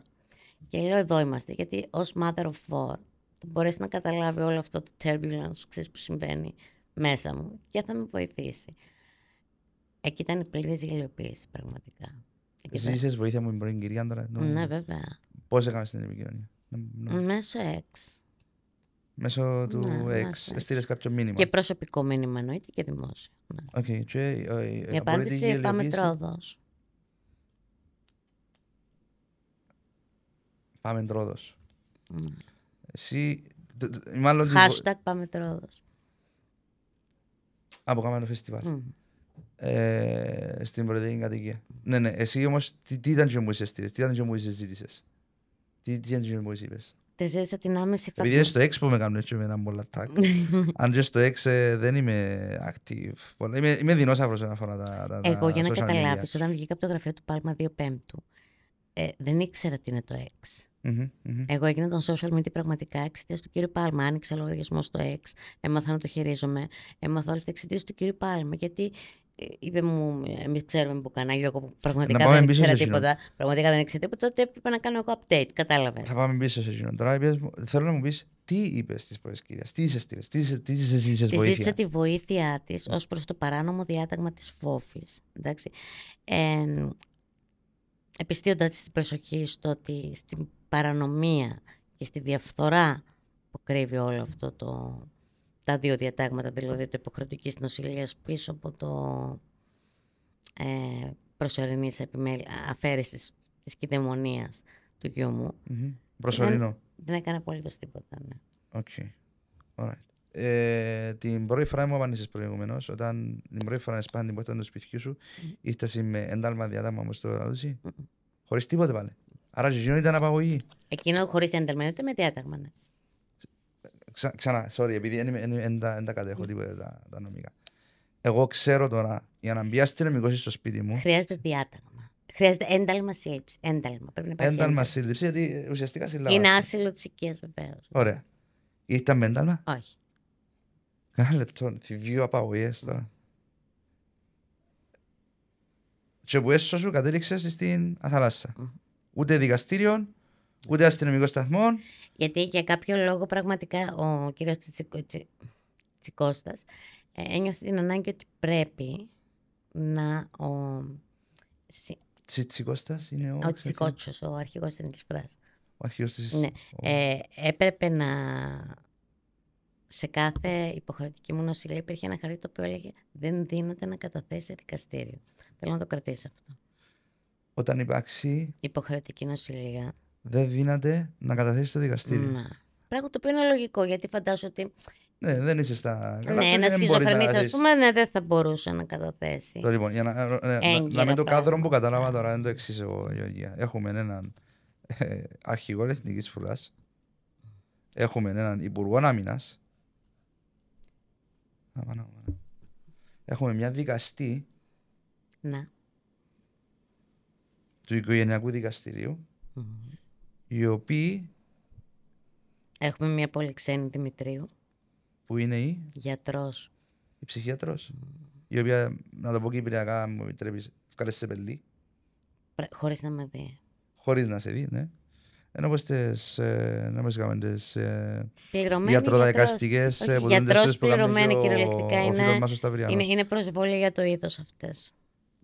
Και λέω εδώ είμαστε, γιατί ως Mother of Four θα μπορέσει να καταλάβει όλο αυτό το turbulence που συμβαίνει μέσα μου και θα με βοηθήσει. Εκεί ήταν η πλήρης γελιοποίηση πραγματικά. Ζήσες βοήθεια μου την πρώην κυρία τώρα? Ναι, βέβαια. Πώς έκανες την επικοινωνία? Μέσω X. Μέσω του X. Έστειλες κάποιο μήνυμα? Και προσωπικό μήνυμα εννοείται και δημόσιο. Η απάντηση πάμε Τρόδος. Πάμε Τρόδος. Εσύ... Hashtag πάμε Τρόδος. Από κάμενο φεστιβάλ. Στην προεδρική κατοικία. Ναι, εσύ όμως τι ήταν και μου είσαι τι ήταν και μου είσαι ζήτησες? Τι ήταν και μου είσαι είπες? Τη ζήτησα την άμεση φακή. Επειδή στο X που με κάνουν έτσι με έναν πολλά τάκ. Αν και στο X δεν είμαι active. Είμαι δεινόσαυρος όσον αφορά τα εγώ για να καταλάβεις, όταν βγήκα από το γραφείο του Πάλμα 2 Πέμπτου, δεν ήξερα τι είναι το X. Εγώ έγινα τον social media πραγματικά εξαιτίας του κύριου Πάλμα. Άνοιξα λογαριασμό στο X, έμαθα να το χειρίζομαι, έμαθα όλα αυτά εξαιτίας του κύριου Πάλμα. Γιατί είπε μου, εμείς ξέρουμε που κανάλι, εγώ που πραγματικά δεν ήξερα τίποτα. Πραγματικά δεν ήξερα τίποτα, τότε έπρεπε να κάνω εγώ update. Κατάλαβες. Θα πάμε πίσω σε εκείνον. Τώρα θέλω να μου πεις τι είπες της πρώτης κυρίας, τι είσαι στείλες, τι ζήτησες βοήθεια? Ζήτησα τη βοήθειά της ως προς το παράνομο διάταγμα της Φόφης. Εντάξει. Επιστήοντας την προσοχή στο ότι στην παρανομία και στη διαφθορά που κρύβει όλο αυτό τα δύο διατάγματα, δηλαδή το υποχρεωτικής νοσηλείας πίσω από το προσωρινής αφαίρεσης της κυδαιμονίας του γιού μου. Προσωρινό. Δεν έκανε απολύτως τίποτα. Ναι. Okay. Alright. Την πρώτη φορά μου απαντήσεις προηγουμένως, όταν την πρώτη φορά σπάνε την πόρτα του σπιτιού σου, ήρθες με εντάλμα διάταγμα όμως το λαδούσι, χωρίς τίποτε πάλι. Άρα και εκείνο ήταν απαγωγή. Εκείνο χωρίς εντάλμα, ούτε με διάταγμα, ναι. Ξανά, sorry, επειδή δεν τα κατέχω τίποτα τα νομικά. Εγώ ξέρω τώρα, για να μπει αστυνομικός στο σπίτι μου... Χρειάζεται διάταγμα. Χρειάζεται ένταλμα σύλληψη. Ένταλμα σύλληψη, γιατί ουσιαστικά συλλάβει. Είναι άσυλο της οικίας, βεβαίως. Ωραία. Ήταν με ένταλμα? Όχι. Ένα λεπτό, τη δύο απαγωγές τώρα. Και που έσω σου κατέληξες στην Αθαλάσσα. Ούτε δικαστήριο, ούτε αστυνομικό σταθμό. Γιατί για κάποιο λόγο πραγματικά ο κύριος Τσικώστας ένιωθε την ανάγκη ότι πρέπει να... Τσικώστας είναι ο Τσικότσος, ο αρχηγός της Εθνικής Φράσης. Ο αρχηγός της... Ναι. Έπρεπε να... Σε κάθε υποχρεωτική μου νοσηλεία υπήρχε ένα χαρτί το οποίο έλεγε δεν δίνεται να καταθέσει σε δικαστήριο. Θέλω να το κρατήσει αυτό. Όταν υπάρξει υποχρεωτική νοσηλεία, δεν δύναται να καταθέσει στο δικαστήριο. Να. Πράγμα το οποίο είναι λογικό, γιατί φαντάζομαι ότι. Ναι, δεν είσαι στα καλά. Ναι, ένα σχιζοφρενής, ας πούμε, ναι, δεν θα μπορούσε να καταθέσει. Το, λοιπόν, για να μην το κάδρο που κατάλαβα τώρα, είναι το εξής εγώ, Γεωργία. Έχουμε έναν αρχηγό εθνικής φρουράς, έχουμε έναν υπουργό άμυνας, έχουμε μια δικαστή του οικογενειακού δικαστηρίου, οι οποίοι... Έχουμε μια πολυξένη Δημητρίου. Που είναι η... Γιατρός. Η ψυχίατρος. Η οποία, να το πω κυπριακά, μου επιτρέπεις, βγάλες σε πελί. Χωρίς να με δει. Χωρίς να σε δει, ναι. Ενώ πως τις, να μας κάνουμε τις ιατροδικαστικές γιατρός πληρωμένη κυριολεκτικά είναι προσβολή για το είδος αυτές.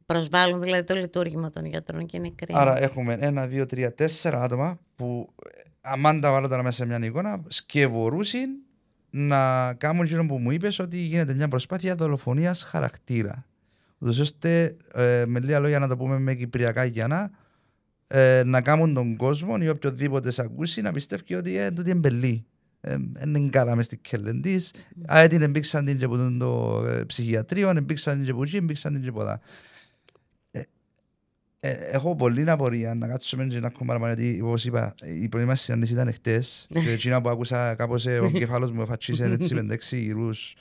Προσβάλλουν δηλαδή το λειτουργήμα των γιατρών και είναι κρίμα. Άρα έχουμε 1, 2, 3, 4 άτομα που αν τα βάλω τώρα μέσα σε μια εικόνα σκευωρούσαν να κάνουν εκείνο που μου είπες ότι γίνεται μια προσπάθεια δολοφονίας χαρακτήρα. Ούτως ώστε με λίγα λόγια να το πούμε με κυπριακά γιανά να κάνουν τον κόσμο ή οποιοδήποτε σε ακούσει να πιστεύει ότι τούτη είναι μπελή. Είναι καλά μες στην κέλεν της. Την εμπήξαν την και από το ψυχιατρίο, εμπήξαν την και από εκεί, εμπήξαν την και από εδώ. Έχω πολλή απορία να κάτσουμε και να ακούμε παραπάνω, γιατί όπως είπα η πρώτη μας συνάντηση ήταν χτες και εκείνα που άκουσα κάπως ο κεφάλος μου εφατσίσε έτσι 5-6 γυρούς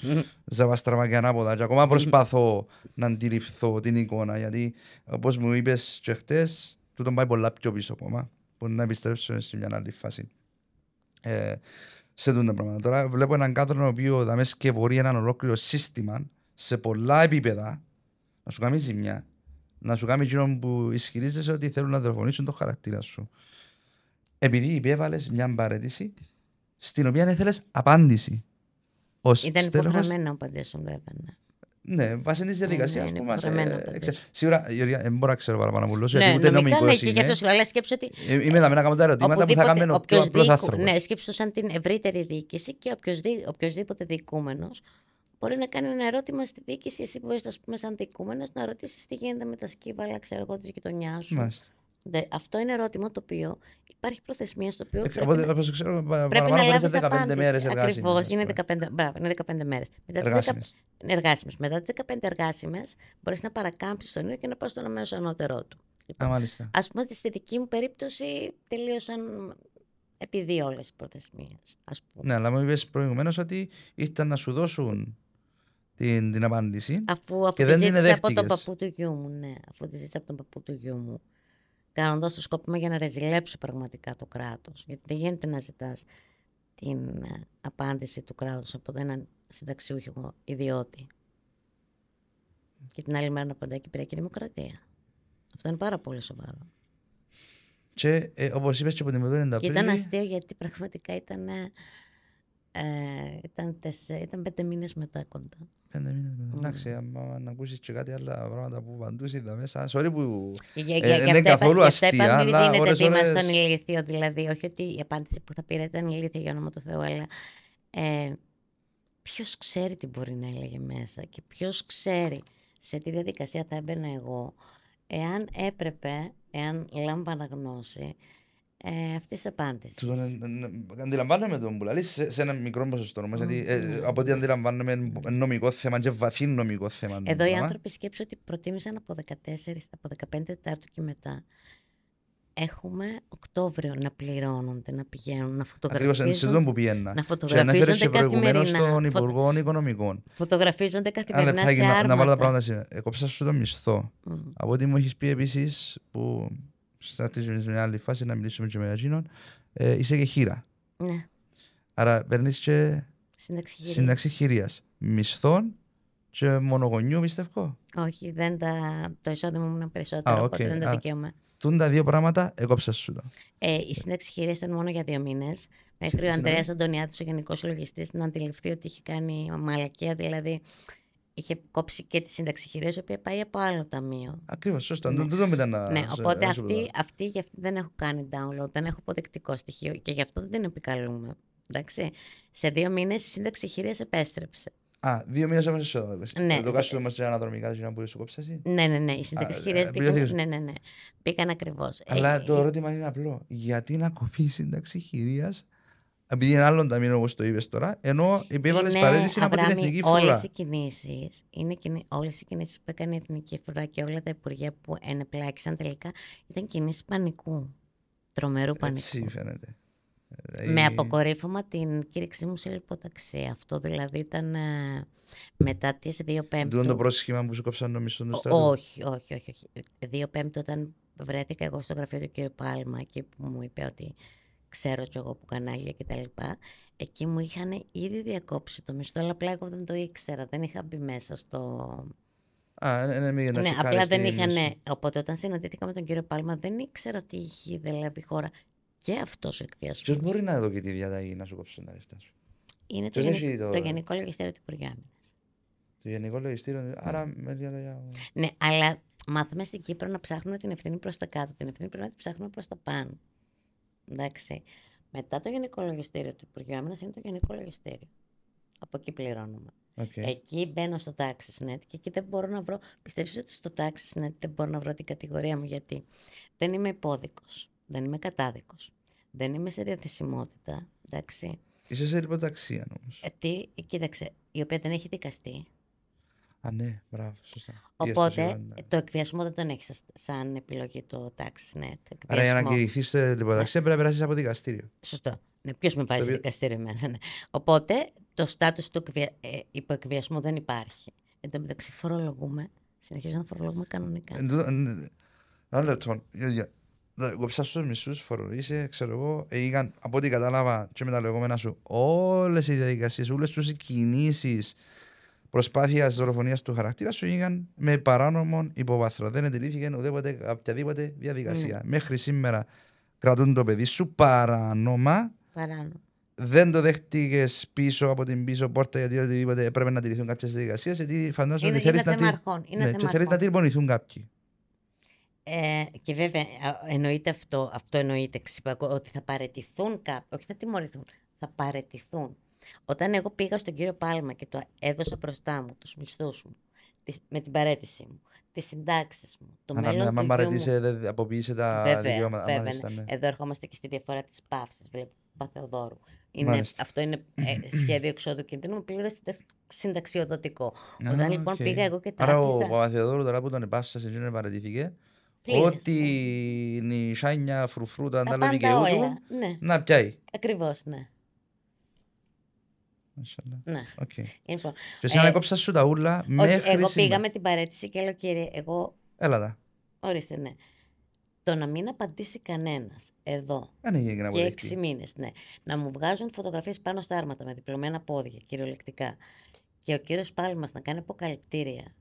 ζαβαστραβά και ανάποδα και ακόμα προσπαθώ να αντιληφθώ την εικόνα, γιατί όπως μου είπες και χτες τούτον πάει πολλά πιο πίσω ακόμα, μπορεί να επιστρέψουμε σε μια άλλη φάση σε τούτα πράγματα. Τώρα βλέπω έναν κάδρο ο οποίος θα μέσα και μπορεί έναν ολόκληρο σύστημα σε πολλά επίπεδα να σου κάνει ζημιά. Να σου κάνει εκείνο που ισχυρίζεσαι ότι θέλουν να δολοφονήσουν το χαρακτήρα σου. Επειδή υπέβαλες μια παρέτηση στην οποία ήθελες απάντηση. Ήταν υποχρεωμένο να απαντήσουν, βέβαια. Ναι, βάσει της διαδικασίας που μας... Σίγουρα, Γεωργία, δεν μπορώ να ξέρω παραπάνω πολύ, γιατί ούτε νομικός είναι. Είμαι εδώ να κάνω τα ερωτήματα που θα κάνουμε ο πιο απλός άνθρωπος. Ναι, σκέψου σαν την ευρύτερη διοίκηση και οποιοδήποτε διοικούμενος μπορεί να κάνει ένα ερώτημα στη διοίκηση, εσύ που είσαι, ας πούμε, σαν διοικούμενος, να ρωτήσεις τι γίνεται με τα σκύβαλα, ξέρω εγώ, της γειτονιάς σου. Αυτό είναι ερώτημα το οποίο υπάρχει προθεσμία στο οποίο πρέπει να λάβεις απάντηση. Ακριβώς, είναι 15 μέρες. Εργάσιμες. Μετά τις 15 εργάσιμες μπορείς να παρακάμψεις τον ίδιο και να πας στον αμέσως ανώτερό του. Ας πούμε ότι στη δική μου περίπτωση τελείωσαν επειδή όλες οι προθεσμίες. Ναι, αλλά μου είπες προηγουμένως ότι ήρθαν να σου δώσουν την απάντηση αφού και δεν την δέχτηκες. Από τον δέχτηκες. παππού του γιού μου, ναι. Αφού τη ζήτησα από τον παππού του γιού μου. Κάνοντας το σκόπιμα για να ρεζιλέψω πραγματικά το κράτος. Γιατί δεν γίνεται να ζητάς την απάντηση του κράτους από έναν συνταξιούχο ιδιώτη. Και την άλλη μέρα να απαντάει Κυπριακή Δημοκρατία. Αυτό είναι πάρα πολύ σοβαρό. Και όπως είπες και από την Μεδόνη και ήταν αστείο γιατί πραγματικά ήταν 5 μήνες μετά κοντά. 5 μήνες μετά. Εντάξει, αν ακούσεις και κάτι άλλα πράγματα που παντούς είδα μέσα. Sorry που είναι καθόλου αστεία, αλλά ώρες ώρες... στον ηλίθιο, δηλαδή, όχι ότι η απάντηση που θα πήρε ήταν ηλίθια για όνομα του Θεού, αλλά ποιος ξέρει τι μπορεί να έλεγε μέσα και ποιος ξέρει σε τι διαδικασία θα έμπαινα εγώ, εάν λάμβανα γνώση αυτής της απάντησης. Αντιλαμβάνομαι τον που λαλείς σε ένα μικρό ποσοστό όμως, γιατί από ό,τι αντιλαμβάνομαι νομικό θέμα και βαθύ νομικό θέμα. Εδώ οι άνθρωποι σκέψουν ότι προτίμησαν από 15 Τετάρτου και μετά. Έχουμε Οκτώβριο να πληρώνονται, να πηγαίνουν, να φωτογραφίζονται. Ακριβώς, εν που πιένα. Να φωτογραφίζονται καθημερινά. Στον Υπουργό Οικονομικών. Φωτογραφίζονται καθημερινά σε άρματα. Να βάλω τα πράγματα σήμερα. Εκόψα σου το μισθό. Από ό,τι μου έχεις πει επίσης, που σε μια άλλη φάση να μιλήσουμε και με εκείνον, είσαι και χείρα. Ναι. Άρα παίρνεις και Σύνταξη χειρίας. Μισθών και μονογονιού, πιστεύω. Όχι, το εισόδημα μου είναι περισσότερο, οπότε δεν το δικαίωμα. Τούν τα δύο πράγματα έκοψα σου τα. Η σύνταξη χειρίας ήταν μόνο για 2 μήνες. Μέχρι ο Ανδρέας Αντωνιάδης, ο γενικός λογιστής, να αντιληφθεί ότι είχε κάνει μαλακία, δηλαδή είχε κόψει και τη σύνταξη χειρίας, η οποία πάει από άλλο ταμείο. Ακριβώς, σωστά. Ναι, οπότε αυτή δεν έχω κάνει download, δεν έχω αποδεικτικό στοιχείο και γι' αυτό δεν την επικαλούμε. Εντάξει. Σε 2 μήνες η σύνταξη χειρίας επέστρεψε. 2 μήνες όμως εσόδο. Ναι. Το κάστο όμως αναδρομικά δεν μπορεί να σου κόψει. Ναι. Η σύνταξη χειρίας πήγαν ακριβώς. Αλλά το ερώτημα είναι απλό. Γιατί να κοπεί η σύνταξη χειρίας, επειδή είναι άλλον ταμείο όπως το είπες τώρα, ενώ υπέβαλες παρέτηση από την Εθνική Φορά. Όλες οι κινήσεις που έκανε η Εθνική Φορά και όλα τα υπουργεία που ενεπλάκησαν τελικά ήταν κινήσεις πανικού. Τρομερού πανικού. Έτσι φαίνεται. Με αποκορύφωμα την κήρυξή μου σε λιποταξία. Αυτό δηλαδή ήταν μετά τις 2 Πέμπτου. Το πρόσχημα που σου κόψαν το μισθό του στρατού. Όχι. 2 Πέμπτου, όταν βρέθηκα εγώ στο γραφείο του κ. Πάλμα και που μου είπε ότι ξέρω κι εγώ που κανάλια κτλ. Εκεί μου είχαν ήδη διακόψει το μισθό, αλλά απλά εγώ δεν το ήξερα. Δεν είχα μπει μέσα στο. Ναι, απλά δεν είχαν. Οπότε όταν συναντήθηκα με τον κύριο Πάλμα, δεν ήξερα ότι είχε δηλαδή χώρα και αυτό ο εκβιασμός. Ποιος μπορεί να δω και τη διαταγή να σου κόψει τα λεφτά σου? Είναι το Γενικό Λογιστήριο του Υπουργείου Άμυνας. Το Γενικό Λογιστήριο, άρα με λίγα λόγια. Ναι, αλλά μάθαμε στην Κύπρο να ψάχνουμε την ευθύνη προς τα κάτω. Την ευθύνη πρέπει να την ψάχνουμε προς τα πάνω. Εντάξει. Μετά το Γενικό Λογιστήριο του Υπουργείου Άμυνας είναι το Γενικό Λογιστήριο. Από εκεί πληρώνουμε. Εκεί μπαίνω στο TaxisNet και εκεί δεν μπορώ να βρω. Πιστεύεις ότι στο TaxisNet δεν μπορώ να βρω την κατηγορία μου? Γιατί δεν είμαι υπόδικος, δεν είμαι κατάδικος, δεν είμαι σε διαθεσιμότητα. Εντάξει. Είσαι σε λιποταξία όμως. Κοίταξε, η οποία δεν έχει δικαστεί. Ναι, μπράβο, σωστά. Οπότε το εκβιασμό δεν τον έχει σαν επιλογή το TaxisNet. Άρα για να κηρυχθείς σε λιποταξία πρέπει να περάσεις από δικαστήριο. Σωστό. Ναι, ποιος με βάζει δικαστήριο εμένα. Ναι. Οπότε το στάτους του υποεκβιασμού δεν υπάρχει. Εν τω μεταξύ φορολογούμε. Συνεχίζω να φορολογούμε κανονικά. Ένα λεπτό. Κόψα στους μισούς φορολογείσαι, ξέρω εγώ, από ό,τι κατάλαβα και με τα λεγόμενα σου, όλες οι διαδικασίες, όλες τις κινήσεις προσπάθειας δολοφονίας του χαρακτήρα σου έγιναν με παράνομο υποβάθρο. Δεν εντελήφθηκε οποιαδήποτε διαδικασία. Μέχρι σήμερα κρατούν το παιδί σου παράνομα. Δεν το δέχτηκες πίσω από την πίσω πόρτα γιατί οτιδήποτε έπρεπε να τηρηθούν κάποιες διαδικασίες. Γιατί φαντάζομαι ότι θέλεις να τυρπονηθούν κάποιοι. Και βέβαια εννοείται αυτό εννοείται ότι θα παραιτηθούν κάποιοι, όχι θα τιμωρηθούν, θα παραιτηθούν. Όταν εγώ πήγα στον κύριο Πάλμα και του έδωσα μπροστά μου τους μισθούς μου, με την παραίτησή μου, τις συντάξεις μου, το μέλλον του γιού μου. Αν παραιτήσει, δεν αποποιήσει τα δικαιώματα. Βέβαια, ναι. Εδώ ερχόμαστε και στη διαφορά της παύσης, βλέπω Παθεοδόρου. Αυτό είναι σχέδιο εξόδου κινδύνου με πλήρως συνταξιοδοτικό. Όταν λοιπόν πήγα εγώ και τα άφησα. Άρα ο Παθεοδόρου τώρα που τον επάφησα σε εκείνον παραιτηθήκε, ότι η σάνια φρουφρού τα αντάλλα δικαιούτου να πιάει. Ακριβώς, ναι. Ναι. Λοιπόν, και εσύ ανακόψα σου τα ούλα μέχρι εγώ πήγα με την παρέτηση και λέω κύριε, Έλα. Ορίστε, ναι. Το να μην απαντήσει κανένας εδώ και 6 μήνες, ναι. Να μου βγάζουν φωτογραφίες πάνω στα άρματα με διπλωμένα πόδια, κυριολεκτικά. Και ο κύριος Πάλμας να κάνει αποκαλυπτήρια,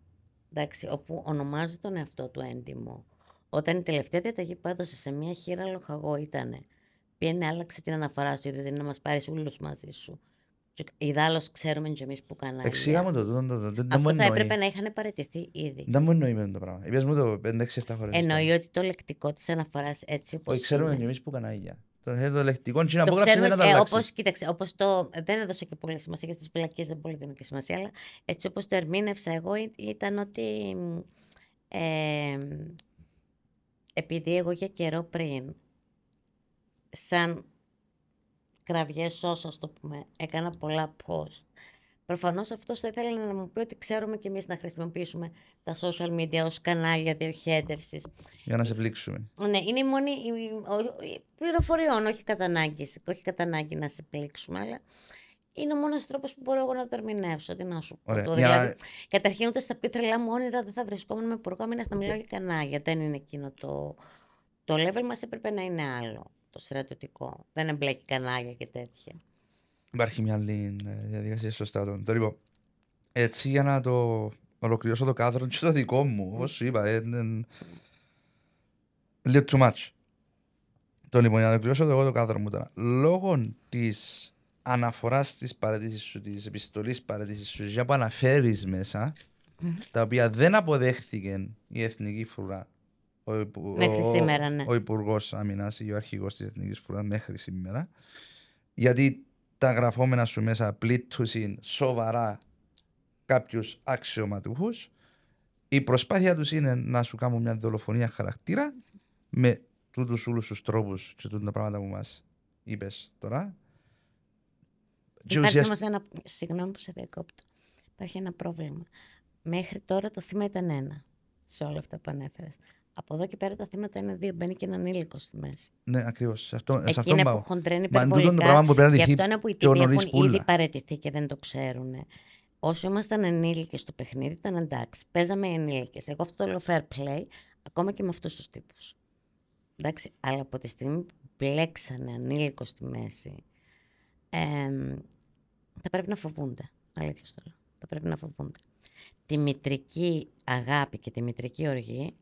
εντάξει, όπου ονομάζει τον εαυτό του έντιμο. Όταν η τελευταία διαταγή που έδωσε σε μια χείρα λοχαγό ήτανε, πήγαινε άλλαξε την αναφορά σου, γιατί να μας πάρεις ούλους μαζί σου. Ιδάλλως ξέρουμε και εμείς που κανάλια. Εξήγαμε το. Αυτό θα έπρεπε να είχαν παραιτηθεί ήδη. Δεν μου εννοεί με το πράγμα. Είπες μου το 5-6-7 φορές. Εννοεί ότι το λεκτικό της αναφοράς έτσι όπως. Όχι, ξέρουμε και εμείς που κανάλια. Το λεκτικό είναι να απόγραψε δεν θα τα αλλάξει. Κοίταξε, δεν έδωσε και πολύ σημασία για τις βλακίες, δεν πολύ δίνω και σημασία, αλλά έτσι όπως το ερμήνευσα εγώ ήταν ότι επειδή εγώ για καιρό πριν σαν κραυγές όσο το πούμε, έκανα πολλά post. Προφανώς αυτός θα ήθελε να μου πει ότι ξέρουμε και εμείς να χρησιμοποιήσουμε τα social media ως κανάλια διοχέτευσης. Για να σε πλήξουμε. Ναι, είναι η μόνη πληροφοριών, όχι κατά ανάγκη να σε πλήξουμε, αλλά είναι ο μόνος τρόπος που μπορώ εγώ να το ερμηνεύσω. Τι να σου πω. Δηλαδή, καταρχήν ούτε στα πιο τρελά μου όνειρα δεν θα βρισκόμουν με υπουργό άμυνας να μιλάω για κανάλια. Δεν είναι εκείνο το level μας έπρεπε να είναι άλλο. Το στρατιωτικό. Δεν εμπλέκει κανάλια και τέτοια. Υπάρχει μια άλλη διαδικασία στο στρατό. Το λοιπόν, έτσι για να το ολοκληρώσω το κάδρο και το δικό μου, όπως σου είπα, λίγο too much. Το λοιπόν, για να ολοκληρώσω εγώ το κάδρο μου τώρα. Λόγω της αναφοράς της παραιτήσεις σου, της επιστολής παραιτήσεις σου, για που αναφέρεις μέσα, τα οποία δεν αποδέχθηκε η Εθνική Φρουρά, Μέχρι σήμερα, ναι. ο Υπουργός Άμυνας ή ο Αρχηγός της Εθνικής Φρουράς μέχρι σήμερα, γιατί τα γραφόμενα σου μέσα πλήττουσαν σοβαρά κάποιους αξιωματούχους, η προσπάθεια τους είναι να σου κάνουν μια δολοφονία χαρακτήρα με τούτους όλους τους τρόπους και τούτα τα πράγματα που μας είπες τώρα. Υπάρχει όμως ένα, συγγνώμη που σε διακόπτω, υπάρχει ένα πρόβλημα. Μέχρι τώρα το θύμα ήταν ένα, σε όλα αυτά που ανέφερες. Από εδώ και πέρα τα θύματα είναι δύο, μπαίνει και ένα ανήλικο στη μέση. Ναι, ακριβώς. Σε αυτό είναι πάω. που χοντρένει Μα υπερβολικά. το πράγμα που πρέπει να Γι' αυτό είναι που οι τύποι έχουν πουλα. ήδη παραιτηθεί και δεν το ξέρουν. Όσοι ήμασταν ενήλικες στο παιχνίδι ήταν εντάξει. Παίζαμε ενήλικες. Εγώ αυτό το λέω fair play, ακόμα και με αυτούς τους τύπους. Εντάξει, αλλά από τη στιγμή που μπλέξανε ανήλικο στη μέση, θα πρέπει να φοβούνται. Αλήθεια στο λέω. Θα πρέπει να φοβούνται. Τη μητρική αγάπη και τη μητρική οργή,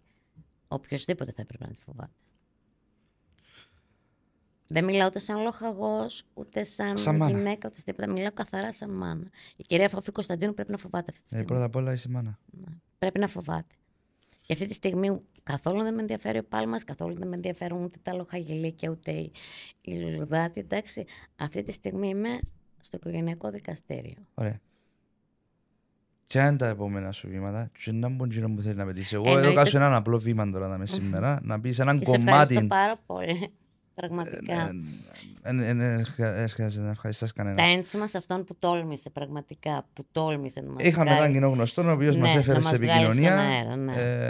οποιοσδήποτε θα έπρεπε να τη φοβάται. Δεν μιλάω ούτε σαν λοχαγός, ούτε σαν γυναίκα, ούτε τίποτα. Μιλάω καθαρά σαν μάνα. Η κυρία Φώφη Κωνσταντίνου πρέπει να φοβάται αυτή τη στιγμή. Πρώτα απ' όλα είσαι μάνα. Πρέπει να φοβάται. Και αυτή τη στιγμή καθόλου δεν με ενδιαφέρει ο Πάλμας, καθόλου δεν με ενδιαφέρουν ούτε τα λοχαγελίκια, ούτε η Λουλουδάτη. Εντάξει, αυτή τη στιγμή είμαι στο οικογενειακό δικαστήριο. Ωραία. Ποια είναι τα επόμενα σου βήματα, και να μπουν γύρω που θέλει να πετύχει. Εγώ εδώ κάνω έναν απλό βήμα τώρα με σήμερα, να πεις έναν και κομμάτι. Σε ευχαριστώ πάρα πολύ, πραγματικά. Δεν χρειάζεται να ευχαριστάς κανένα. Τα ένσημα σε αυτόν που τόλμησε, πραγματικά, που τόλμησε να μας είχαμε έναν κοινό γνωστό, ο οποίος μας έφερε σε επικοινωνία.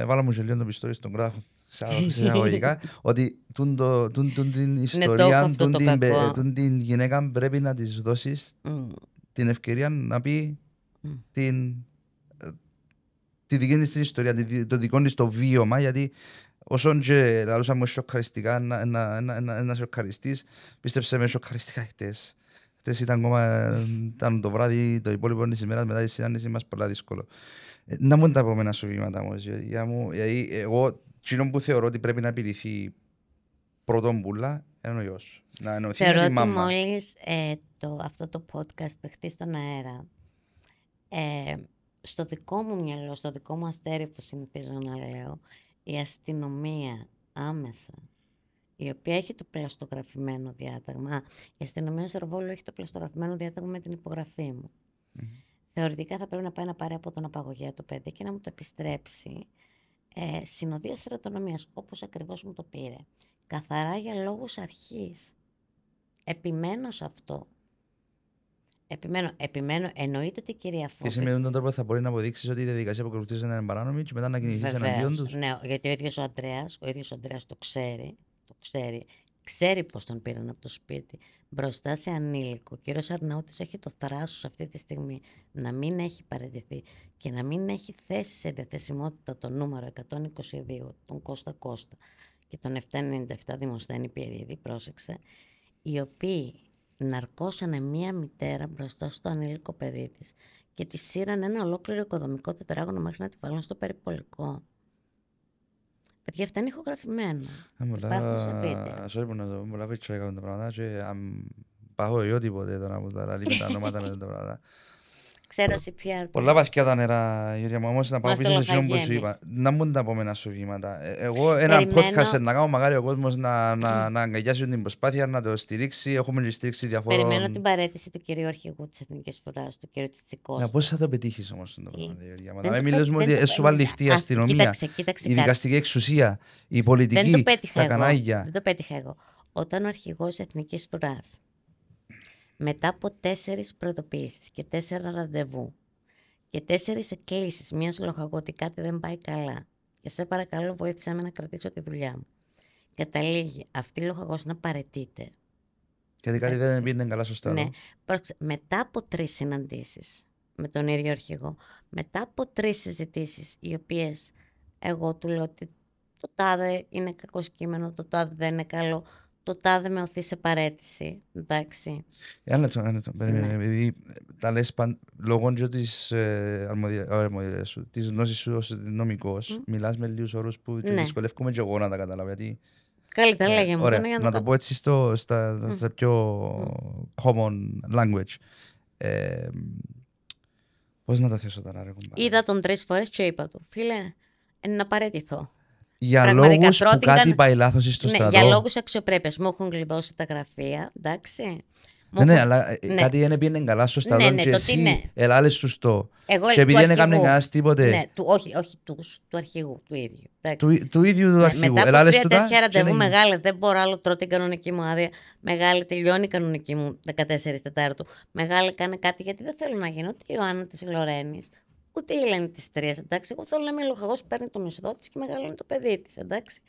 Βάλαμε μου και λίγο το πιστόλι στον γράφο, εισαγωγικά, ότι την ιστορία, την γυναίκα πρέπει να της δώσεις την ευκαιρία να πει τη δική της ιστορία, το δικό της το βίωμα, γιατί όσον και λαλούσαμε σοκαριστικά να σοκαριστείς, πίστεψε με σοκαριστικά χτες. Χτες ήταν το βράδυ, το υπόλοιπο της ημέρας μετά τη συνάντηση μας πολλά δύσκολο. Να μου τα επόμενα σου βήματα όμως, γιατί εγώ εκείνο που θεωρώ ότι πρέπει να επιληθεί πρώτον πουλά είναι ο γιος. Να ενωθεί με τη μάμα. Θεωρώ ότι μόλις αυτό το podcast παιχτεί στον αέρα, στο δικό μου μυαλό, στο δικό μου αστέρι που συνηθίζω να λέω, η αστυνομία άμεσα, η οποία έχει το πλαστογραφημένο διάταγμα, η αστυνομία Σερβόλου έχει το πλαστογραφημένο διάταγμα με την υπογραφή μου. Θεωρητικά θα πρέπει να πάει να πάρει από τον απαγωγέα το παιδί και να μου το επιστρέψει συνοδεία στρατονομίας, όπως ακριβώς μου το πήρε. Καθαρά για λόγους αρχής. Επιμένω σε αυτό. Επιμένω, εννοείται ότι η κυρία Φώφη. Και εσύ με τον τρόπο θα μπορεί να αποδείξει ότι η διαδικασία που ακολουθήσει είναι παράνομη και μετά να κινηθεί εναντίον του. Ναι, γιατί ο ίδιος ο Αντρέας το ξέρει πώς τον πήραν από το σπίτι. Μπροστά σε ανήλικο. Ο κύριος Αρναούτης έχει το θράσος αυτή τη στιγμή να μην έχει παραιτηθεί και να μην έχει θέσει σε διαθεσιμότητα το νούμερο 122, τον Κώστα και τον 797 Δημοσθένη Πιερίδη, πρόσεξε, οι οποίοι ναρκώσανε μία μητέρα μπροστά στο ανήλικο παιδί της και τη σύραν ένα ολόκληρο οικοδομικό τετράγωνο μέχρι να τη βάλουν στο περιπολικό. Παιδιά, αυτά είναι ηχογραφημένα. Υπάρχουν σε βίντεο. Sorry που να το πω, πολλά πίτσα έκαναν τα πράγματα και αν πάω εγώ τίποτε τώρα που τα λαλεί με τα ονόματα με τα πράγματα. Ξέρω CPR. Πολλά βαθιά τα νερά, Γιώργια μου, όμως να πάω πίσω σε εκείνο που σου είπα. Να μου τα επόμενα σου βήματα. Εγώ ένα podcast να κάνω, μακάρι ο κόσμος να αγκαλιάσει την προσπάθεια, να το στηρίξει. Έχουμε στηρίξει διαφόρων. Περιμένω την παραίτηση του κυρίου Αρχηγού της Εθνικής Φρουράς, του κυρίου Τσιτσικώστα. Πώς θα το πετύχεις όμως το πράγμα, Γιώργια μου. Να μην μιλήσουμε ότι σου βάλει η αστυνομία, η δικαστική εξουσία, η πολιτική, τα κανάλια. Δεν το πέτυχα εγώ. Όταν ο Αρχηγός Εθνικής Φρουράς, μετά από 4 προειδοποιήσεις και 4 ραντεβού και 4 εκκλήσεις μιας λοχαγού ότι κάτι δεν πάει καλά και σε παρακαλώ βοήθησέ με να κρατήσω τη δουλειά μου, καταλήγει αυτή η λοχαγός να παραιτείται. Γιατί κάτι δεν πήγαινε καλά στο στρατό. Ναι. Μετά από 3 συναντήσεις με τον ίδιο αρχηγό, μετά από 3 συζητήσεις οι οποίες εγώ του λέω ότι το τάδε είναι κακό κείμενο, το τάδε δεν είναι καλό, το τάδε με οθεί σε παραίτηση. Εντάξει. Ένα λεπτό, περίμενε, επειδή τα λες λόγω και της αρμοδιότητας σου, της γνώσης σου ως νομικός, μιλάς με λίγους όρους που δυσκολεύομαι και εγώ να τα καταλάβω, γιατί... Καλύτερα λέγε μου. Ωραία, να το πω έτσι στα πιο common language. Πώς να τα θέσω τώρα, ρε κουμπάρε. Είδα τον 3 φορές και είπα του, φίλε, είναι να παραιτηθώ. Για λόγους που κάτι πάει λάθος στο στρατό. Για λόγους αξιοπρέπειας. Μου έχουν κλειδώσει τα γραφεία, εντάξει. Ναι, αλλά κάτι δεν πήγαινε καλά στο στρατό και εσύ ελάλες σου στο. Και επειδή δεν έκαμε κανένας τίποτε. Ναι, όχι του αρχηγού, του ίδιου. Του ίδιου του αρχηγού. Μετά από 3 τέτοια ραντεβού μεγάλη, δεν μπορώ άλλο, τρώω την κανονική μου άδεια. Μεγάλη, τελειώνει η κανονική μου 14 Τετάρτου. Μεγάλη, κάνε κάτι, γιατί δεν θέλω να γίνω ούτε η Ιωάννα της Λορένης, ούτε η Ελένη της Τρίας, εντάξει. Εγώ θέλω να είμαι λοχαγός που παίρνει το μισθό της και μεγαλώνει το παιδί της, εντάξει.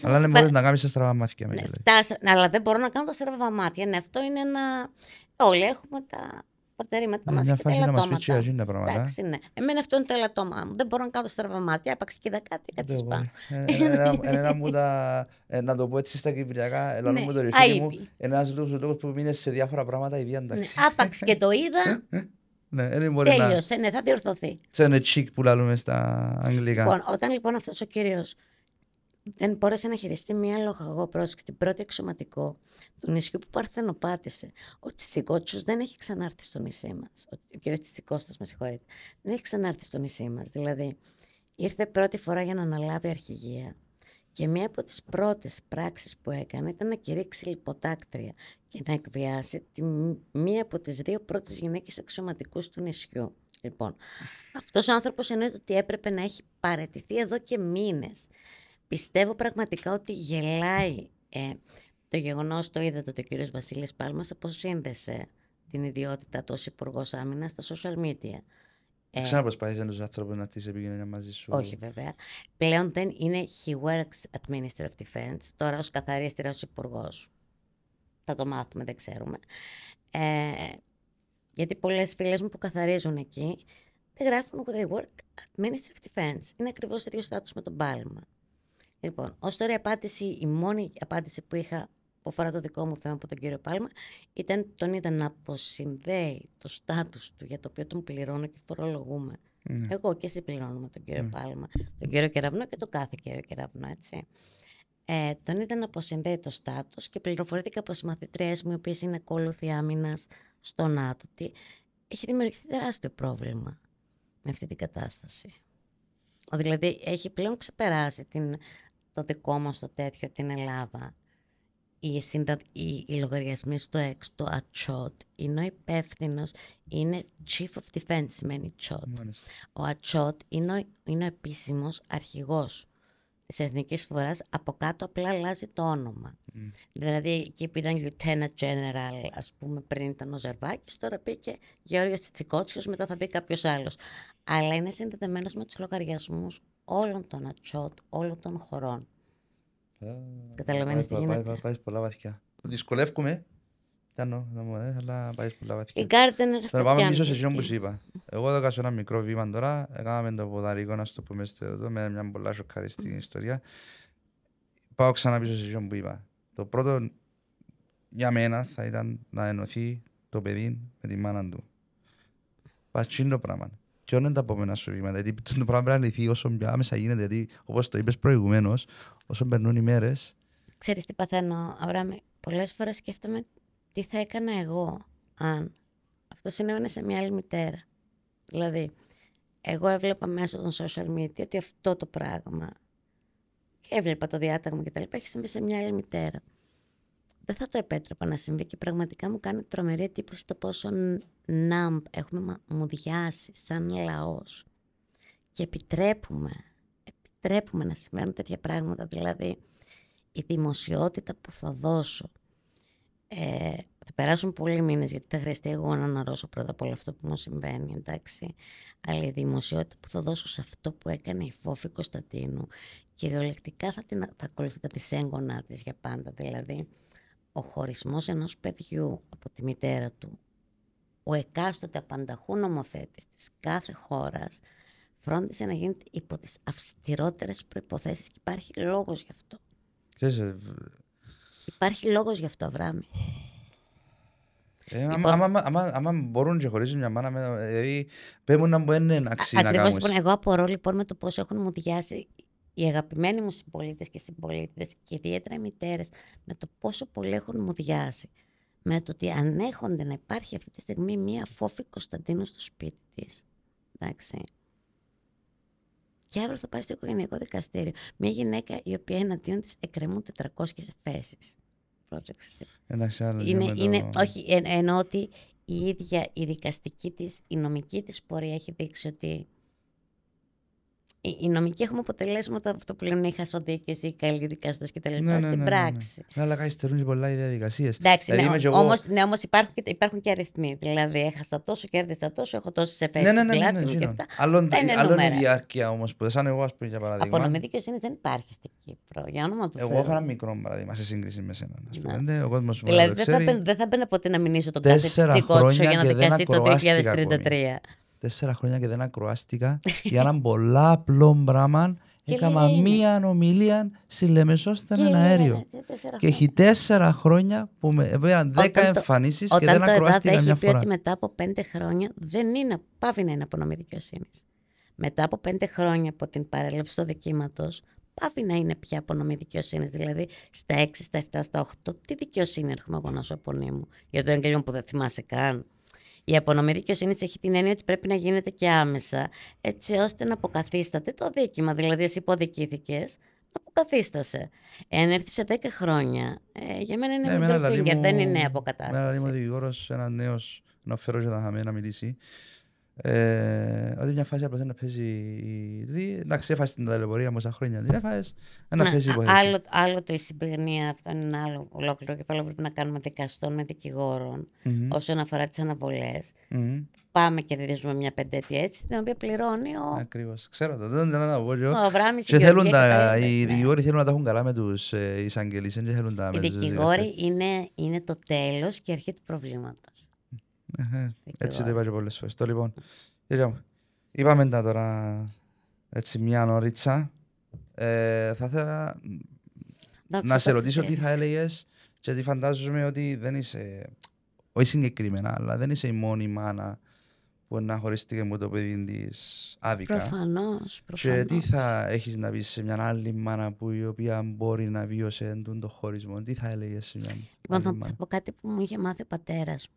Αλλά δεν μπορείς να κάνεις τα στραβά μάτια. Αλλά δεν μπορώ να κάνω τα στραβά μάτια. Ναι, αυτό είναι ένα. Όλοι έχουμε τα προτερήματα μας και τα ελαττώματα. Εντάξει, ναι. Εμένα αυτό είναι το ελαττώμα μου. Δεν μπορώ να κάνω τα στραβά μάτια. Άπαξ και κάτι, κάτσε πάνω. Να το πω έτσι στα κυπριακά, ελαλό μου το ρεφίλι μου, ένας λόγος που μείνες σε διάφορα πράγματα η διάνταξη. Άπαξ και το είδα. Τέλειωσε, ναι, θα διορθωθεί. Σε είναι τσικ που λαλούμε στα αγγλικά. Όταν λοιπόν αυτός ο κύριος δεν μπόρεσε να χειριστεί μία λοχαγό, πρόσεξε, την πρώτη εξωματικό του νησιού που παρθενοπάτησε. Ο Τσιτσικότσος δεν έχει ξανάρθει στο νησί μας. Ο κύριος Τσιτσικώστας, με συγχωρείτε, δεν έχει ξανάρθει στο νησί μας. Δηλαδή, ήρθε πρώτη φορά για να αναλάβει αρχηγία και μία από τις πρώτες πράξεις που έκανε ήταν να κηρύξει λιποτάκτρια και να εκβιάσει μία από τις 2 πρώτες γυναίκες αξιωματικούς του νησιού. Λοιπόν, αυτός ο άνθρωπος εννοείται ότι έπρεπε να έχει παραιτηθεί εδώ και μήνες. Πιστεύω πραγματικά ότι γελάει το γεγονός, το είδατε ότι ο κύριος Βασίλης Πάλμας αποσύνδεσε την ιδιότητα του ως Υπουργός Άμυνας στα social media. Ξαναπροσπάθησε τους άνθρωπους να τις επικοινωνία μαζί σου. Όχι βέβαια. Πλέον δεν είναι he works at Ministry of Defense, τώρα ως καθαρίστρια, ως Υπουργός. Θα το μάθουμε, δεν ξέρουμε. Γιατί πολλές φίλες μου που καθαρίζουν εκεί δεν γράφουν they work at Ministry of Defense. Είναι ακριβώς το ίδιο στάτους με τον Πάλμα. Λοιπόν, ως τώρα η μόνη απάντηση που είχα που αφορά το δικό μου θέμα από τον κύριο Πάλμα τον είδα να αποσυνδέει το στάτους του για το οποίο τον πληρώνω και φορολογούμε. Εγώ και εσύ πληρώνουμε τον κύριο Πάλμα, τον κύριο Κεραυνό και τον κάθε κύριο Κεραυνό, έτσι. Τον είδα να αποσυνδέει το στάτους και πληροφορήθηκα από τις μαθητριές μου, οι οποίες είναι ακόλουθοι άμυνας στο ΝΑΤΟ, ότι έχει δημιουργηθεί τεράστιο πρόβλημα με αυτή την κατάσταση. Δηλαδή έχει πλέον ξεπεράσει το δικό μας το τέτοιο, την Ελλάδα. Οι λογαριασμοί στο ΕΞ, το ΑΤΣΟΤ, είναι ο υπεύθυνος, είναι Chief of Defense, σημαίνει CHOT. Ο ΑΤΣΟΤ είναι ο επίσημος αρχηγός της Εθνικής Φοράς, από κάτω απλά αλλάζει το όνομα. Δηλαδή εκεί που ήταν Lieutenant General, ας πούμε, πριν ήταν ο Ζερβάκης, τώρα πήγε Γεώργιος Τσιτσικότσιος, μετά θα πει κάποιος άλλος. Αλλά είναι συνδεδεμένος με τους λογαριασμούς όλων των ΑΤΣΟΤ, όλων των χωρών. Καταλαβαίνεις τι γίνεται. Πάει πολλά βαθιά. Δυσκολεύκουμε. Αλλά πάει πολλά βαθιά. Η Gardner θα πάμε πίσω σε εκείνο που σου είπα. Εγώ έδωκα σε ένα μικρό βήμα τώρα. Έκαναμε το ποδαρικό, να στο πούμε εδώ, με μια πολλά σοκαριστική ιστορία. Πάω ξανά πίσω σε εκείνο που είπα. Το πρώτο για μένα θα ήταν να ενωθεί το παιδί με τη μάνα του. Πατσίν το πράγμα. Ποιο είναι τα επόμενα σου βήματα, γιατί το πράγμα πρέπει να λυθεί όσο πιο άμεσα γίνεται, γιατί όπως το είπες προηγουμένως, όσο περνούν οι μέρες. Ξέρεις τι παθαίνω, Αβράμη, πολλές φορές σκέφτομαι τι θα έκανα εγώ αν αυτό συνέβαινε σε μια άλλη μητέρα. Δηλαδή, εγώ έβλεπα μέσω των social media ότι αυτό το πράγμα, και έβλεπα το διάταγμα κτλ. Έχει συμβεί σε μια άλλη μητέρα. Δεν θα το επέτρεπα να συμβεί και πραγματικά μου κάνει τρομερή εντύπωση το πόσο numb έχουμε μουδιάσει σαν λαός. Και επιτρέπουμε να συμβαίνουν τέτοια πράγματα. Δηλαδή, η δημοσιότητα που θα δώσω, θα περάσουν πολλοί μήνες, γιατί θα χρειαστεί εγώ να αναρρώσω πρώτα απ' όλο αυτό που μου συμβαίνει, εντάξει. Αλλά η δημοσιότητα που θα δώσω σε αυτό που έκανε η Φόφη Κωνσταντίνου, κυριολεκτικά θα ακολουθεί τα της έγκονά της για πάντα. Δηλαδή, ο χωρισμός ενός παιδιού από τη μητέρα του, ο εκάστοτε απανταχού νομοθέτης της κάθε χώρας, φρόντισε να γίνεται υπό τις αυστηρότερες προϋποθέσεις και υπάρχει λόγος γι' αυτό. Ξέρεις, Υπάρχει λόγος γι' αυτό, Αβράμη. Άμα μπορούν και χωρίζουν μια μάνα, δηλαδή πέμουν να μπορεί να αξίζει να Ακριβώς, κάνουν. λοιπόν, εγώ απορώ λοιπόν με το πώς έχουν μουδιάσει οι αγαπημένοι μου συμπολίτες και συμπολίτες και ιδιαίτερα οι μητέρες, με το πόσο πολύ έχουν μουδιάσει. Με το ότι ανέχονται να υπάρχει αυτή τη στιγμή μία Φόφη Κωνσταντίνου στο σπίτι της. Εντάξει. Και αύριο θα πάει στο οικογενειακό δικαστήριο. Μια γυναίκα η οποία εναντίον της εκκρεμούν 400 εφέσεις. Πρόσεξε. Εντάξει, άλλο όχι, εννοώ ότι η ίδια η δικαστική της, η νομική της πορεία έχει δείξει ότι η νομική έχουμε αποτελέσματα αυτό που λένε οι χασοδίκες, οι καλοί δικαστές κτλ. Στην πράξη. Ναι, αλλά καθυστερούν και πολλά οι διαδικασίες. Εντάξει, όμως υπάρχουν και αριθμοί. Δηλαδή, έχασα τόσο, κέρδισα τόσο, έχω τόσες εφέσεις. Ναι. Άλλον η διάρκεια όμως που σαν εγώ, ας πούμε, για παράδειγμα. Απονομή δικαιοσύνης δεν υπάρχει στην Κύπρο. Για όνομα του Θεού. Εγώ έχω ένα μικρό παράδειγμα σε σύγκριση με σένα. Ο κόσμος μου δηλαδή, δεν θα μπαίνω ποτέ να μηνύσω τον κάθε τσικότσο για να δικαστεί το 2033. 4 χρόνια και δεν ακροάστηκα για έναν πολλά απλό πράγμα. Έκανα μία ομιλία στη Λεμεσό στον ένα αέριο. Και έχει 4 χρόνια που με έβαλαν 10 εμφανίσεις και δεν ακροάστηκα μια φορά. Έχει πει ότι μετά από 5 χρόνια δεν είναι, πάβει να είναι απονομή δικαιοσύνης. Μετά από 5 χρόνια από την παρέλευση του δικήματος, πάβει να είναι πια απονομή δικαιοσύνης. Δηλαδή στα 6, στα 7, στα 8, τι δικαιοσύνη έρχομαι εγώ να σου απονείμω για το έγκλημα που δεν θυμάσαι καν. Η απονομή δικαιοσύνης έχει την έννοια ότι πρέπει να γίνεται και άμεσα, έτσι ώστε να αποκαθίσταται το δίκημα. Δηλαδή, εσύ υποδικήθηκες, να αποκαθίστασε. Εάν έρθει σε 10 χρόνια, για μένα είναι middle finger, δεν είναι αποκατάσταση. Εμένα είμαι ο δικηγόρος, ένας νέος, να φέρω και θα είχαμε να μιλήσει. Ότι μια φάση απλώς να παίζει. Εντάξει, έφασε την ταλαιπωρία μου όσα χρόνια. Δεν έφασε να παίζει υποθέση. Άλλο το η συμπληρνία, αυτό είναι ένα άλλο ολόκληρο κεφάλαιο που πρέπει να κάνουμε δικαστών με δικηγόρων όσον αφορά τις αναβολές. Πάμε και κερδίζουμε μια 5ετία έτσι, την οποία πληρώνει ο. Ακριβώς. Ξέρω το, δεν θα πω εγώ. Ο Αβράμης και θέλουν οι δικηγόροι θέλουν να τα έχουν καλά με τους εισαγγελείς. Οι δικηγόροι είναι το τέλος και η αρχή του προβλήματος. Έτσι το είπα και πολλές φορές. Το λοιπόν, είπαμε τα τώρα έτσι μια ωρίτσα. Θα ήθελα να σε ρωτήσω τι θα έλεγες, γιατί φαντάζομαι ότι δεν είσαι, όχι συγκεκριμένα, αλλά δεν είσαι η μόνη μάνα που να χωρίστηκε με το παιδί της άδικα. Προφανώς. Και τι θα έχεις να πεις σε μια άλλη μάνα που η οποία μπορεί να βίωσε τον χωρισμό, τι θα έλεγες σε μια άλλη μάνα. Λοιπόν, θα πω κάτι που μου είχε μάθει ο πατέρας μου.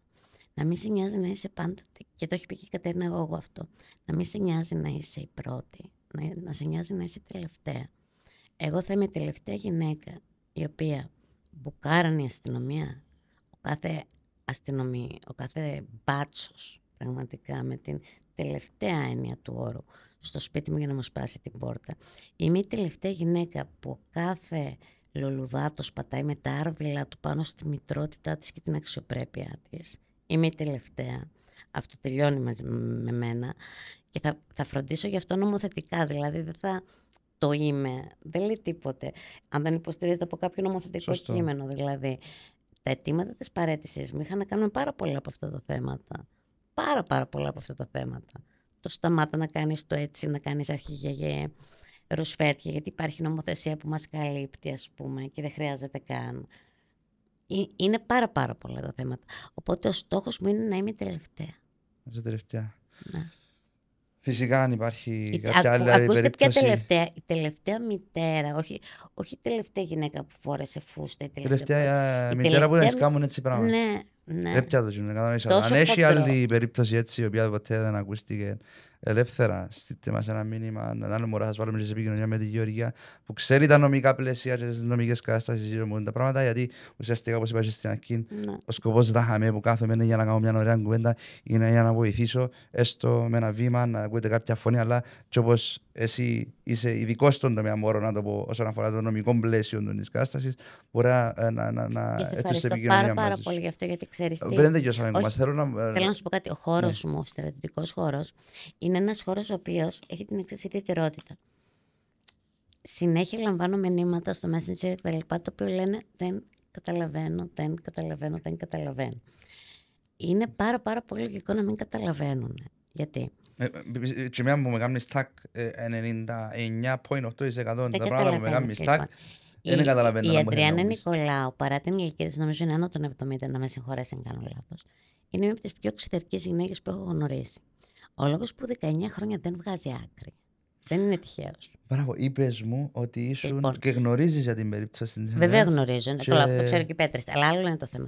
Να μην σε νοιάζει να είσαι πάντοτε, και το έχει πει και η Κατερίνα εγώ αυτό, να μην σε νοιάζει να είσαι η πρώτη, να σε νοιάζει να είσαι η τελευταία. Εγώ θα είμαι η τελευταία γυναίκα η οποία μπουκάρανε η αστυνομία, ο κάθε μπάτσος πραγματικά με την τελευταία έννοια του όρου στο σπίτι μου για να μου σπάσει την πόρτα. Είμαι η τελευταία γυναίκα που κάθε λουλουδάτος πατάει με τα άρβιλα του πάνω στη μητρότητά της και την αξιοπρέπειά της. Είμαι η τελευταία. Αυτό τελειώνει με μένα και θα φροντίσω γι' αυτό νομοθετικά. Δηλαδή δεν θα το είμαι. Δεν λέει τίποτε. Αν δεν υποστηρίζεται από κάποιο νομοθετικό κείμενο. Δηλαδή τα αιτήματα της παραίτησης μου είχαν να κάνουν πάρα πολλά από αυτά τα θέματα. Πάρα πολλά από αυτά τα θέματα. Το σταμάτα να κάνεις το έτσι, να κάνεις αρχηγέ ρουσφέτια, γιατί υπάρχει νομοθεσία που μας καλύπτει, ας πούμε, και δεν χρειάζεται καν. Είναι πάρα πολλά τα θέματα. Οπότε ο στόχος μου είναι να είμαι η τελευταία. Είσαι τελευταία. Ναι. Φυσικά αν υπάρχει κάποια άλλη περίπτωση. Ακούστε ποια τελευταία. Η τελευταία μητέρα, όχι η τελευταία γυναίκα που φόρεσε φούστα. Η τελευταία μητέρα που δεν σκάμουν έτσι πράγματα. Ναι. Δεν πιάτω. Αν έχει άλλη περίπτωση έτσι, η οποία ποτέ δεν ακούστηκε ελεύθερα, στείλτε μας ένα μήνυμα, να δούμε μωρά, σας βάλουμε σε επικοινωνία με τη Γεωργία που ξέρει τα νομικά πλαίσια και τις νομικές κατάστασεις γύρω τα πράγματα, γιατί ουσιαστικά όπως είπα και στην αρχή, ο σκοπός δεν είχαμε που κάθομαι είναι για να κάνω μια ωραία κουβέντα, είναι για να βοηθήσω έστω με ένα βήμα, να ακούτε κάποια φωνή, αλλά και όπως εσύ είσαι ειδικός στον τομέα, μπορώ να το πω, όσον αφορά το νομικό πλαίσιο της κατάστασης, μπορεί να έρθει σε επικοινωνία πάρα πολύ γι' αυτό, γιατί ξέρεις τι. Θέλω να σου πω κάτι. Ο χώρος μου, ο στρατιωτικός χώρος, είναι ένας χώρος ο οποίος έχει την εξής ιδιαιτερότητα. Συνέχεια λαμβάνω μηνύματα στο Messenger και τα λοιπά, το οποίο λένε δεν καταλαβαίνω. Είναι πάρα πολύ λογικό να μην καταλαβαίνουν. Γιατί? Και μια που με κάνεις τάκ 99,8% τα πράγματα που με κάνεις τάκ Δεν καταλαβαίνω Η να μου Αντριάννα έχει Νικολάου, παρά την ηλικία της, νομίζω είναι άνω των 70, να με συγχωρέσει αν κάνω λάθος. Είναι μια από τις πιο εξωτερικές γυναίκες που έχω γνωρίσει. Ο λόγος που 19 χρόνια δεν βγάζει άκρη. Δεν είναι τυχαίος. Μπράβο, είπες μου ότι ήσουν Λοιπόν. και γνωρίζεις για την περίπτωση της Βέβαια Ανδρέας. γνωρίζω. Και... Καλά, αυτό το ξέρω και η Πέτρης. Αλλά άλλο είναι το θέμα.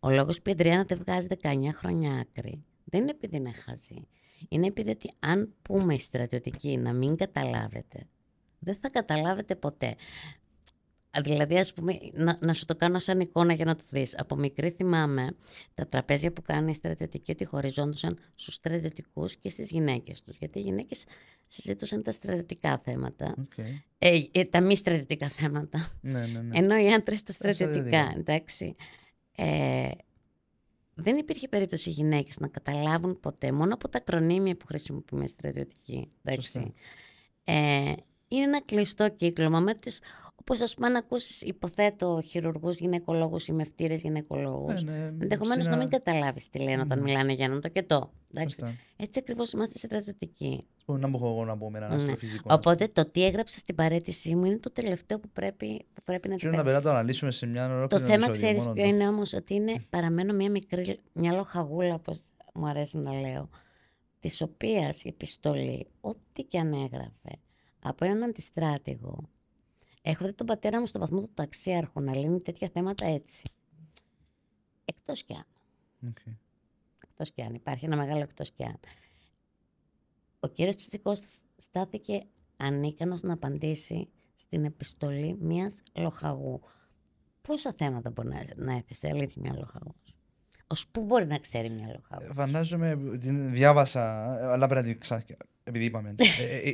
Ο λόγος που η Αντριάννα δεν βγάζει 19 χρόνια άκρη δεν είναι επειδή είναι χαζή. Είναι επειδή ότι αν πούμε οι στρατιωτικοί να μην καταλάβετε, δεν θα καταλάβετε ποτέ. Δηλαδή, ας πούμε, να σου το κάνω σαν εικόνα για να το δεις. Από μικρή θυμάμαι τα τραπέζια που κάνουν οι στρατιωτικοί ότι χωριζόντουσαν στους στρατιωτικούς και στις γυναίκες τους. Γιατί οι γυναίκες συζητούσαν τα στρατιωτικά θέματα, τα μη στρατιωτικά θέματα. Ναι. Ενώ οι άντρες τα στρατιωτικά, εντάξει. Δεν υπήρχε περίπτωση οι γυναίκες να καταλάβουν ποτέ, μόνο από τα ακρονίμια που χρησιμοποιούμε στρατιωτικοί, εντάξει. Είναι ένα κλειστό κύκλωμα με τις, όπως ας πούμε αν ακούσεις, υποθέτω, χειρουργούς γυναικολόγους ή μευτήρες γυναικολόγους, ενδεχομένως να μην καταλάβεις τι λένε όταν μιλάνε για έναν τοκετό. Έτσι ακριβώς είμαστε στρατιωτικοί. Να μπορώ εγώ να πω με έναν αστροφυσικό. Οπότε το τι έγραψα στην παραίτησή μου είναι το τελευταίο που πρέπει να το να το αναλύσουμε σε μια ολόκληρη. Το θέμα ξέρεις ποιο είναι όμως, ότι είναι, παραμένω μια λοχαγούλα, όπως μου αρέσει να λέω, της οποίας η επιστολή, ό,τι και αν έγραφε, από έναν αντιστράτηγο. Έχω δει τον πατέρα μου στο βαθμό του ταξίαρχου να λύνει τέτοια θέματα έτσι. Εκτός κι αν. Εκτός κι αν. Υπάρχει ένα μεγάλο εκτός κι αν. Ο κύριος Τσιτσικώστας στάθηκε ανίκανος να απαντήσει στην επιστολή μιας λοχαγού. Πόσα θέματα μπορεί να έθεσε, αλήθεια, μια λοχαγού. Ως πού μπορεί να ξέρει μια λοχαγού. Φαντάζομαι, την διάβασα, αλλά πρέπει να την ξανά. Επειδή είπαμε,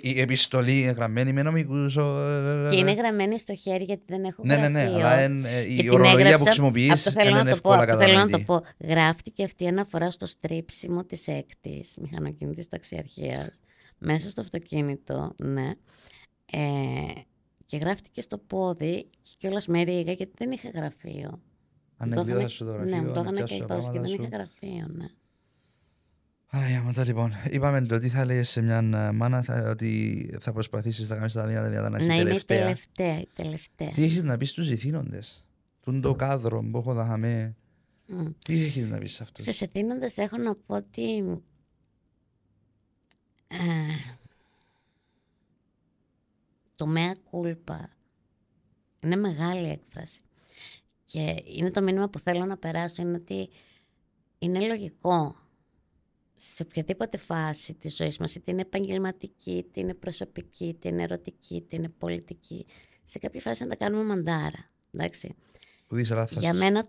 η επιστολή γραμμένη με νομικούς. Και είναι γραμμένη στο χέρι γιατί δεν έχω γραφείο. Ναι, αλλά η ορολογία που χρησιμοποιείς είναι εύκολα κατανοητή. Θέλω να το πω. Γράφτηκε αυτή η αναφορά στο στρίψιμο της έκτης μηχανοκίνητης ταξιαρχίας μέσα στο αυτοκίνητο, ναι. Και γράφτηκε στο πόδι και κιόλας με ρίγα γιατί δεν είχα γραφείο. Ανεκδίωσα στο γραφείο. Ναι, μου το είχαν εκδώσει και δεν είχα γραφείο, ναι. Άρα, λοιπόν, είπαμε ότι θα λέει σε μια μάνα ότι θα προσπαθήσεις να κάνεις τα δυνατά να είσαι τελευταία. Να είμαι η τελευταία. Τι έχεις να πεις στους ηθήνοντες, το κάδρο που έχω δαχαμέ, τι έχεις να πεις σε αυτούς. Στους ηθήνοντες έχω να πω ότι το mea culpa είναι μεγάλη έκφραση και είναι το μήνυμα που θέλω να περάσω, είναι ότι είναι λογικό σε οποιαδήποτε φάση της ζωής μας, είτε είναι επαγγελματική, είτε είναι προσωπική, είτε είναι ερωτική, είτε είναι πολιτική, σε κάποια φάση να τα κάνουμε μαντάρα, εντάξει. Για μένα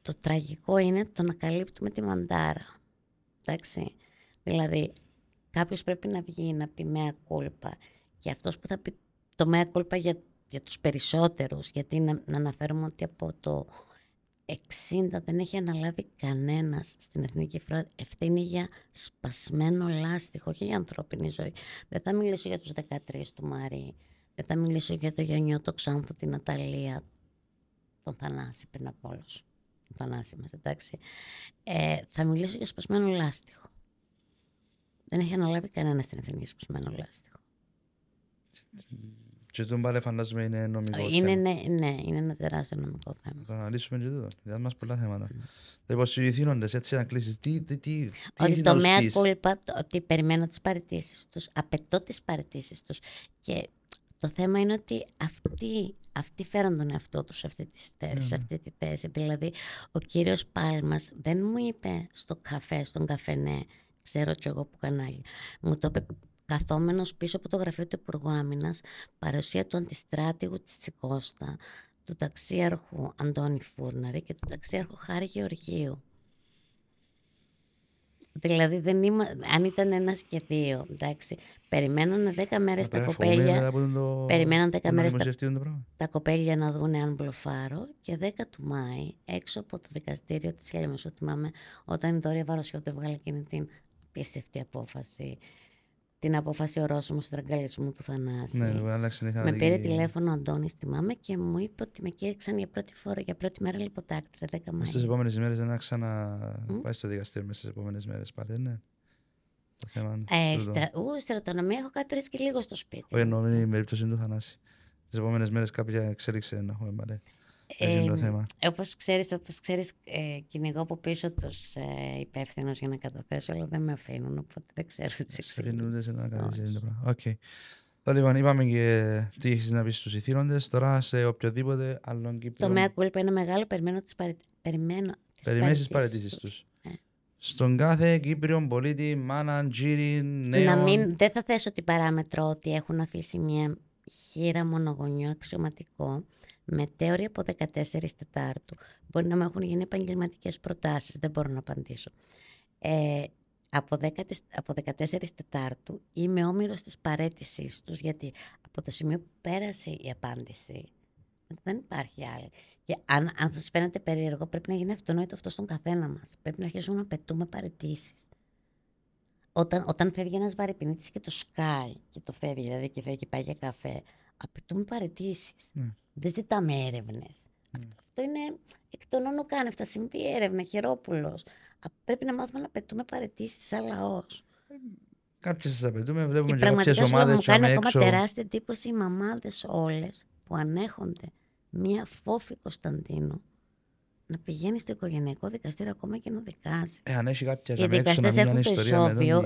το τραγικό είναι το να καλύπτουμε τη μαντάρα, εντάξει. Δηλαδή κάποιος πρέπει να βγει να πει mea culpa και αυτός που θα πει το mea culpa για τους περισσότερους, γιατί να αναφέρουμε ότι από το 60 δεν έχει αναλάβει κανένας στην εθνική ευθύνη για σπασμένο λάστιχο, όχι για ανθρώπινη ζωή. Δεν θα μιλήσω για τους 13 του Μαρή, δεν θα μιλήσω για το Γιαννιό, το Ξάνθο, την Αταλία, τον Θανάση πριν από όλους. Τον Θανάση μας, εντάξει. Θα μιλήσω για σπασμένο λάστιχο. Δεν έχει αναλάβει κανένας στην εθνική για σπασμένο λάστιχο. Και τον πάλι φαντάζομαι είναι νομικό θέμα. Ναι, είναι ένα τεράστιο νομικό θέμα. Θα αναλύσουμε και τούτο. Διδάμε μας πολλά θέματα. Λοιπόν, στους ηθήνοντες, έτσι να κλείσεις, τι ότι το mea culpa, ότι περιμένω τις παραιτήσεις τους, απαιτώ τις παραιτήσεις τους. Και το θέμα είναι ότι αυτοί φέραν τον εαυτό τους σε αυτή τη θέση. Δηλαδή, ο κύριος Πάλμας δεν μου είπε στο καφέ, στον καφενέ, ξέρω κι εγώ που κανάλι, μου το είπε καθόμενος πίσω από το γραφείο του Υπουργού Άμυνας, παρουσία του αντιστράτηγου Τσιτσικώστα, του ταξίαρχου Αντώνη Φούρναρη και του ταξίαρχου Χάρη Γεωργίου. Δηλαδή αν ήταν ένας και δύο, εντάξει, περιμένανε 10 μέρες τα κοπέλια, περιμέναν 10 μέρες τα κοπέλια να δουν αν μπλοφάρω και 10 του Μάη έξω από το δικαστήριο της Λέμεσου, θυμάμαι όταν η Δόρια Βαροσιώτη έβγαλε εκείνη την απίστευτη απόφαση, την απόφαση ορόσημου στραγγαλισμού του Θανάση. Ναι, με πήρε τηλέφωνο ο Αντώνης, θυμάμαι, και μου είπε ότι με κήρυξαν για πρώτη μέρα λιποτάκτρια, 10 Μαΐου. Στις επόμενες ημέρες δεν πάει στο δικαστήριο μέσα στις επόμενες μέρες πάλι, ναι. Στρατονομία έχω κάτι 3 και λίγο στο σπίτι. Όχι, εννοώ η περίπτωση του Θανάση. τις επόμενες μέρες κάποια εξέλιξη να έχουμε πάλι. Έχει το θέμα. Όπως ξέρεις, κυνηγώ από πίσω τους υπεύθυνους για να καταθέσω, αλλά δεν με αφήνουν, οπότε δεν ξέρω τι εξελίξεις. Οκ. Λοιπόν, είπαμε και τι έχεις να πεις στους ηθήνοντες, τώρα σε οποιοδήποτε άλλον Κύπριο. Το μέα κούλπα είναι μεγάλο, περιμένω τις παραιτήσεις τους. Στον κάθε Κύπριο πολίτη, μάνα, τζίρι, νέο. Δεν θα θέσω την παράμετρο ότι έχουν αφήσει μια χείρα μονογονιό αξιωματικό μετέωρη από 14 Τετάρτου. Μπορεί να μου έχουν γίνει επαγγελματικές προτάσεις, δεν μπορώ να απαντήσω. Από 14 Τετάρτου είμαι όμηρος της παραίτησής τους, γιατί από το σημείο που πέρασε η απάντηση δεν υπάρχει άλλη. Και αν σας φαίνεται περίεργο, πρέπει να γίνει αυτονόητο αυτό στον καθένα μας. Πρέπει να αρχίσουμε να πετούμε παραιτήσεις. Όταν φεύγει ένας βαρεπινίτης και το σκάει και το φεύγει, δηλαδή και φεύγει και πάει για καφέ, απαιτούμε παραιτήσεις. Δεν ζητάμε έρευνες. Αυτό είναι εκ των όνων κάνευτα. Συμβεί έρευνα, Χερόπουλος. Πρέπει να μάθουμε να πετούμε παραιτήσεις σαν λαός. Κάποιες τις απαιτούμε, βλέπουμε και κάποιες ομάδες. Πραγματικά μου κάνει ακόμα τεράστια εντύπωση οι μαμάδες όλες που ανέχονται μία Φόφη Κωνσταντίνου να πηγαίνει στο οικογενειακό δικαστήριο ακόμα και να δικάζει. Αν έχει κάποια οι δικαστές έχουν το ισόβιο,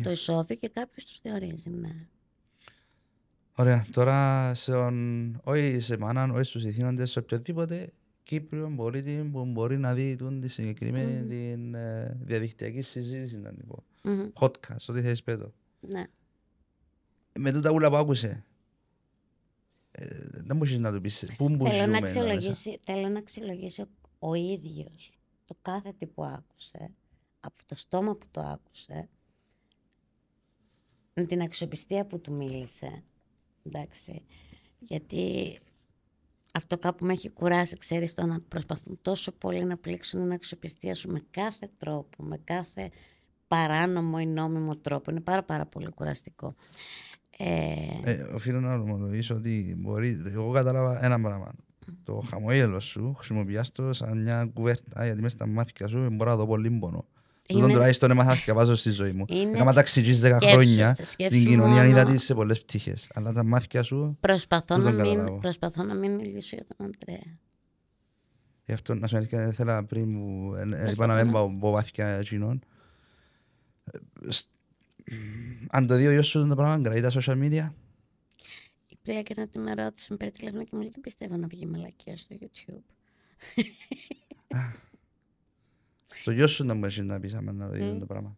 το ισόβιο και κάποιος τους διορίζει, ναι. Ωραία, τώρα όχι σε μάναν, όχι στους ηθήνοντες, σε οποιοδήποτε Κύπριο πολίτη που μπορεί να δει τη συγκεκριμένη την διαδικτυακή συζήτηση, να την πω. Podcast, ό,τι θέλεις πέτω. Ναι. Με τούτα ούλα που άκουσε, δεν μπορείς να του πεις πού μπουζούμε. Θέλω να αξιολογήσει ο ίδιος το κάθε τι που άκουσε, από το στόμα που το άκουσε, με την αξιοπιστία που του μίλησε. Εντάξει, γιατί αυτό κάπου με έχει κουράσει, ξέρεις, το να προσπαθούν τόσο πολύ να πλήξουν την αξιοπιστία σου με κάθε τρόπο, με κάθε παράνομο ή νόμιμο τρόπο. Είναι πάρα πολύ κουραστικό. Οφείλω να ομολογήσω ότι εγώ κατάλαβα ένα πράγμα. Το χαμόγελο σου χρησιμοποιάς το σαν μια κουβέρτα, γιατί μέσα στα μάτια σου μπορώ να δω πολύ πόνο. Τούτον τουλάχιστον έμαθα και βάζω στη ζωή μου. Έκανα ταξιτζής 10 χρόνια, την κοινωνία είδα της σε πολλές πτυχές. Αλλά τα μάτια σου προσπαθώ να μην μιλήσω για τον Αντρέα. Γι' αυτό να σου αλήθεια δεν ήθελα πριν που είπα να μην πω βάθηκια εκείνον. Αν το δει ο γιος σου το πράγμα, κρατεί τα social media. Η Πλέα και να τη με ρώτησε, με πήρε τηλέφωνο και μου λέει δεν πιστεύω να βγει μαλακία στο YouTube. Στο γιο σου να μπορείς να πεις άμα να δει το πράγμα.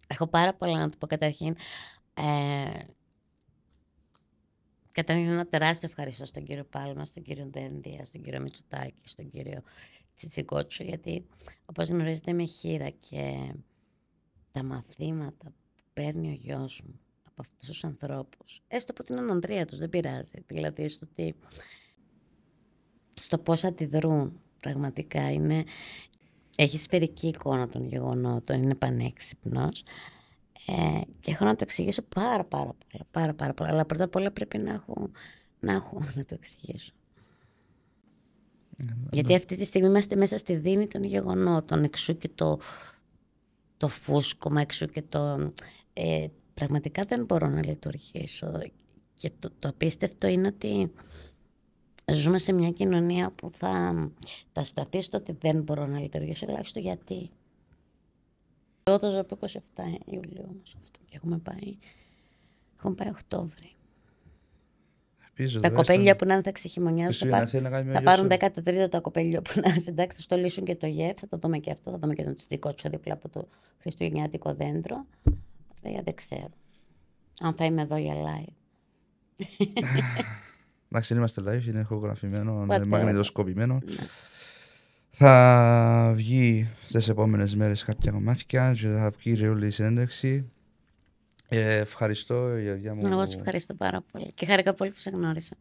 Έχω πάρα πολλά να του πω. Καταρχήν ένα τεράστιο ευχαριστώ στον κύριο Πάλμα, στον κύριο Δένδια, στον κύριο Μητσοτάκη, στον κύριο Τσιτσικότσο, γιατί όπως γνωρίζετε είμαι χείρα και τα μαθήματα που παίρνει ο γιος μου από αυτούς τους ανθρώπους, έστω από την ανανδρεία τους, δεν πειράζει, δηλαδή στο πώς αντιδρούν πραγματικά είναι... Έχει σφαιρική εικόνα των γεγονότων, είναι πανέξυπνος και έχω να το εξηγήσω πάρα πολλά. Αλλά πρώτα απ' όλα πρέπει να έχω να το εξηγήσω. Γιατί αυτή τη στιγμή είμαστε μέσα στη δίνη των γεγονότων, εξού και το φούσκωμα, εξού και το... πραγματικά δεν μπορώ να λειτουργήσω. Και το απίστευτο είναι ότι ζούμε σε μια κοινωνία που θα σταθεί στο ότι δεν μπορώ να λειτουργήσω, ελάχιστο γιατί. Εγώ το ζω από 27 Ιουλίου όμως αυτό και έχουμε πάει Οκτώβρη. Τα κοπέλια που να είναι θα ξεχειμονιάσουν, θα πάρουν 13ο το κοπέλιο που να είναι, εντάξει, θα στολίσουν και το ΓΕΠ, θα το δούμε και αυτό, θα δούμε και τον Τσιτσικότσο δίπλα από το χριστουγεννιάτικο δέντρο. Δεν ξέρω αν θα είμαι εδώ για live. Εντάξει, είμαστε live, είναι ηχογραφημένο, μαγνητοσκοπημένο. Θα βγει στις επόμενες μέρες κάποια κομμάτια και θα βγει και όλη η συνέντευξη. Ευχαριστώ, Γεωργία μου. Εγώ σου ευχαριστώ πάρα πολύ και χάρηκα πολύ που σε γνώρισα.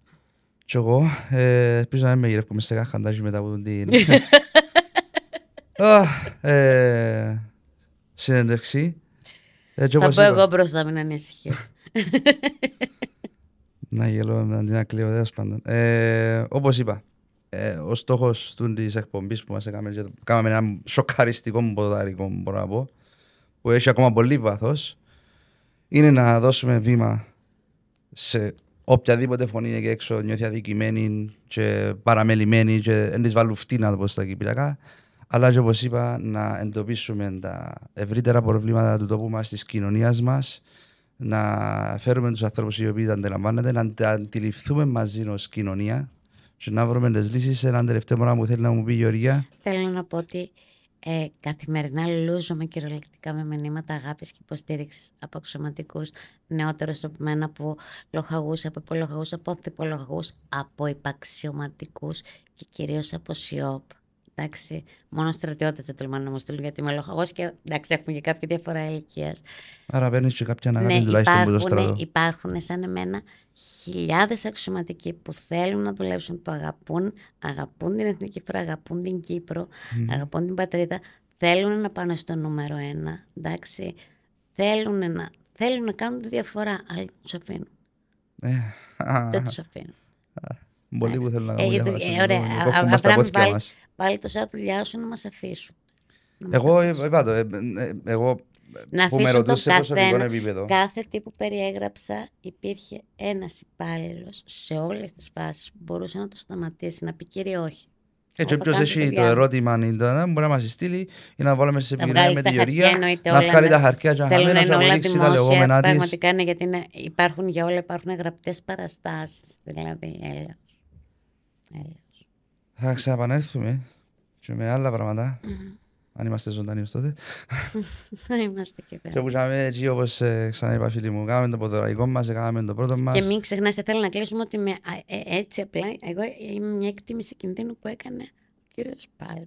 Κι εγώ, ελπίζω να μην με γυρεύουμε σε κάνα χαντάζι μετά από την συνέντευξη. Θα πω εγώ μπροστά, μην ανησυχείς. Να γελώ με την ακλείο, τέλος πάντων. Όπως είπα, ο στόχος της εκπομπής που μας έκαμε ένα σοκαριστικό ποδαρικό, μπορώ να πω, που έχει ακόμα πολύ βάθος, είναι να δώσουμε βήμα σε οποιαδήποτε φωνή είναι και έξω νιώθει αδικημένη και παραμελημένη και εν της βάλουν φτήνα, να το πω στα κυπριακά. Αλλά και όπως είπα, να εντοπίσουμε τα ευρύτερα προβλήματα του τόπου μας, της κοινωνίας μας, να φέρουμε τους ανθρώπους οι οποίοι τα αντιλαμβάνονται, να τα αντιληφθούμε μαζί ως κοινωνία και να βρούμε τις λύσεις. Έναν τελευταίο πράγμα που θέλει να μου πει η Γεωργία. Θέλω να πω ότι καθημερινά λούζομαι κυριολεκτικά με μηνύματα αγάπης και υποστήριξης από αξιωματικούς νεότερους από μένα, από λοχαγούς, από υπολοχαγούς, από ανθιπολοχαγούς, από υπαξιωματικούς και κυρίως από ΣΙΟΠ. Εντάξει, μόνο στρατιώτες δεν τολμάνε να μου στείλουν γιατί είμαι λοχαγός και εντάξει, έχουμε και κάποια διαφορά ηλικίας. Άρα παίρνεις και κάποια αναγάπη τουλάχιστον που το στρατό. Υπάρχουν σαν εμένα χιλιάδες αξιωματικοί που θέλουν να δουλέψουν, που αγαπούν την εθνική φορά, αγαπούν την Κύπρο, αγαπούν την πατρίδα, θέλουν να πάνε στο νούμερο 1, εντάξει, θέλουν να κάνουν τη διαφορά, αλλά τους αφήνουν. Δεν τους αφήνουν. Πολλοί που θέλουν να κάνουν διαφορά. Ωραία, βάλει τόσα δουλειά σου να μας αφήσουν. Εγώ να που με ρωτούσε σε προσωπικό επίπεδο. Κάθε τι που περιέγραψα υπήρχε ένας υπάλληλος σε όλες τις φάσεις που μπορούσε να το σταματήσει, να πει κύριε όχι. Έτσι όποιος έχει το ερώτημα μπορεί να μας στείλει ή να βάλουμε σε επικοινωνία με τη Γεωργία, να βγάλει τα χαρτιά και να αποδείξει τα λεγόμενά της. Πραγματικά είναι γιατί υπάρχουν για όλα, υπάρχουν γραπτές παραστάσεις, δηλαδή έλεος. Θα ξαναπανέλθουμε και με άλλα πράγματα. Αν είμαστε ζωντανοί ως τότε. Θα είμαστε και πέρα. Και που είχαμε έτσι όπως ξαναείπα φίλοι μου, κάναμε το ποδοραϊκό μας, κάναμε το πρώτο μας. Και μην ξεχνάστε, θέλω να κλείσουμε ότι έτσι απλά, εγώ είμαι μια εκτίμηση κινδύνου που έκανε ο κύριος Πάλμας.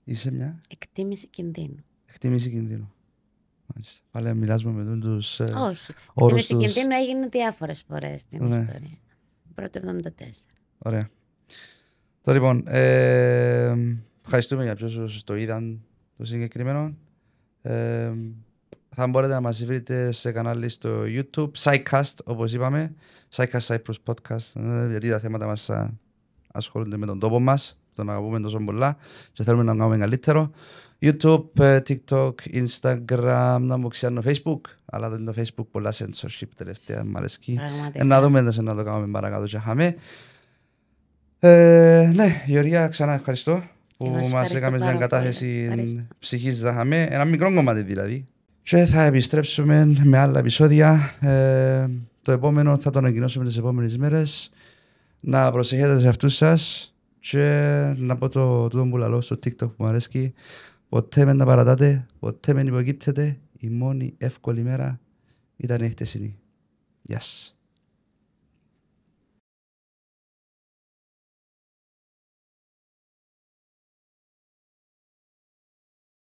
Είσαι μια? Εκτίμηση κινδύνου. Εκτίμηση κινδύνου. Μάλιστα. Πάλι μιλάς με τους όχι. Εκτίμηση κινδύνου έγινε διάφορες φορές στην ιστορία. Πρώτο 74. Ωραία. Τώρα λοιπόν, ευχαριστούμε για ποιους το είδαν το συγκεκριμένο. Θα μπορείτε να μας βρείτε σε κανάλι στο YouTube, SciCast όπως είπαμε, SciCast Cyprus Podcast, γιατί τα θέματα μας ασχολούνται με τον τόπο μας, τον αγαπούμε τόσο πολλά και θέλουμε να κάνουμε καλύτερο. YouTube, TikTok, Instagram, να μου ξέρω Facebook, αλλά το Facebook πολλά censorship τελευταία, μ' αρέσκει. Να δούμε να το κάνουμε παρακάτω και χάμε. Ναι, Γεωργία, ξανά ευχαριστώ που μας έκαμε μια κατάθεση ψυχής Ζαχαμέ, ένα μικρό κομμάτι δηλαδή. Και θα επιστρέψουμε με άλλα επεισόδια. Το επόμενο θα το ανακοινώσουμε τις επόμενες μέρες. Να προσέχετε σε αυτούς σας και να πω το τούτο που λαλώ στο TikTok που μου αρέσκει. Ποτέ με να παρατάτε, ποτέ με υποκύπτετε. Η μόνη εύκολη μέρα ήταν η χτεσινή. Γεια σας.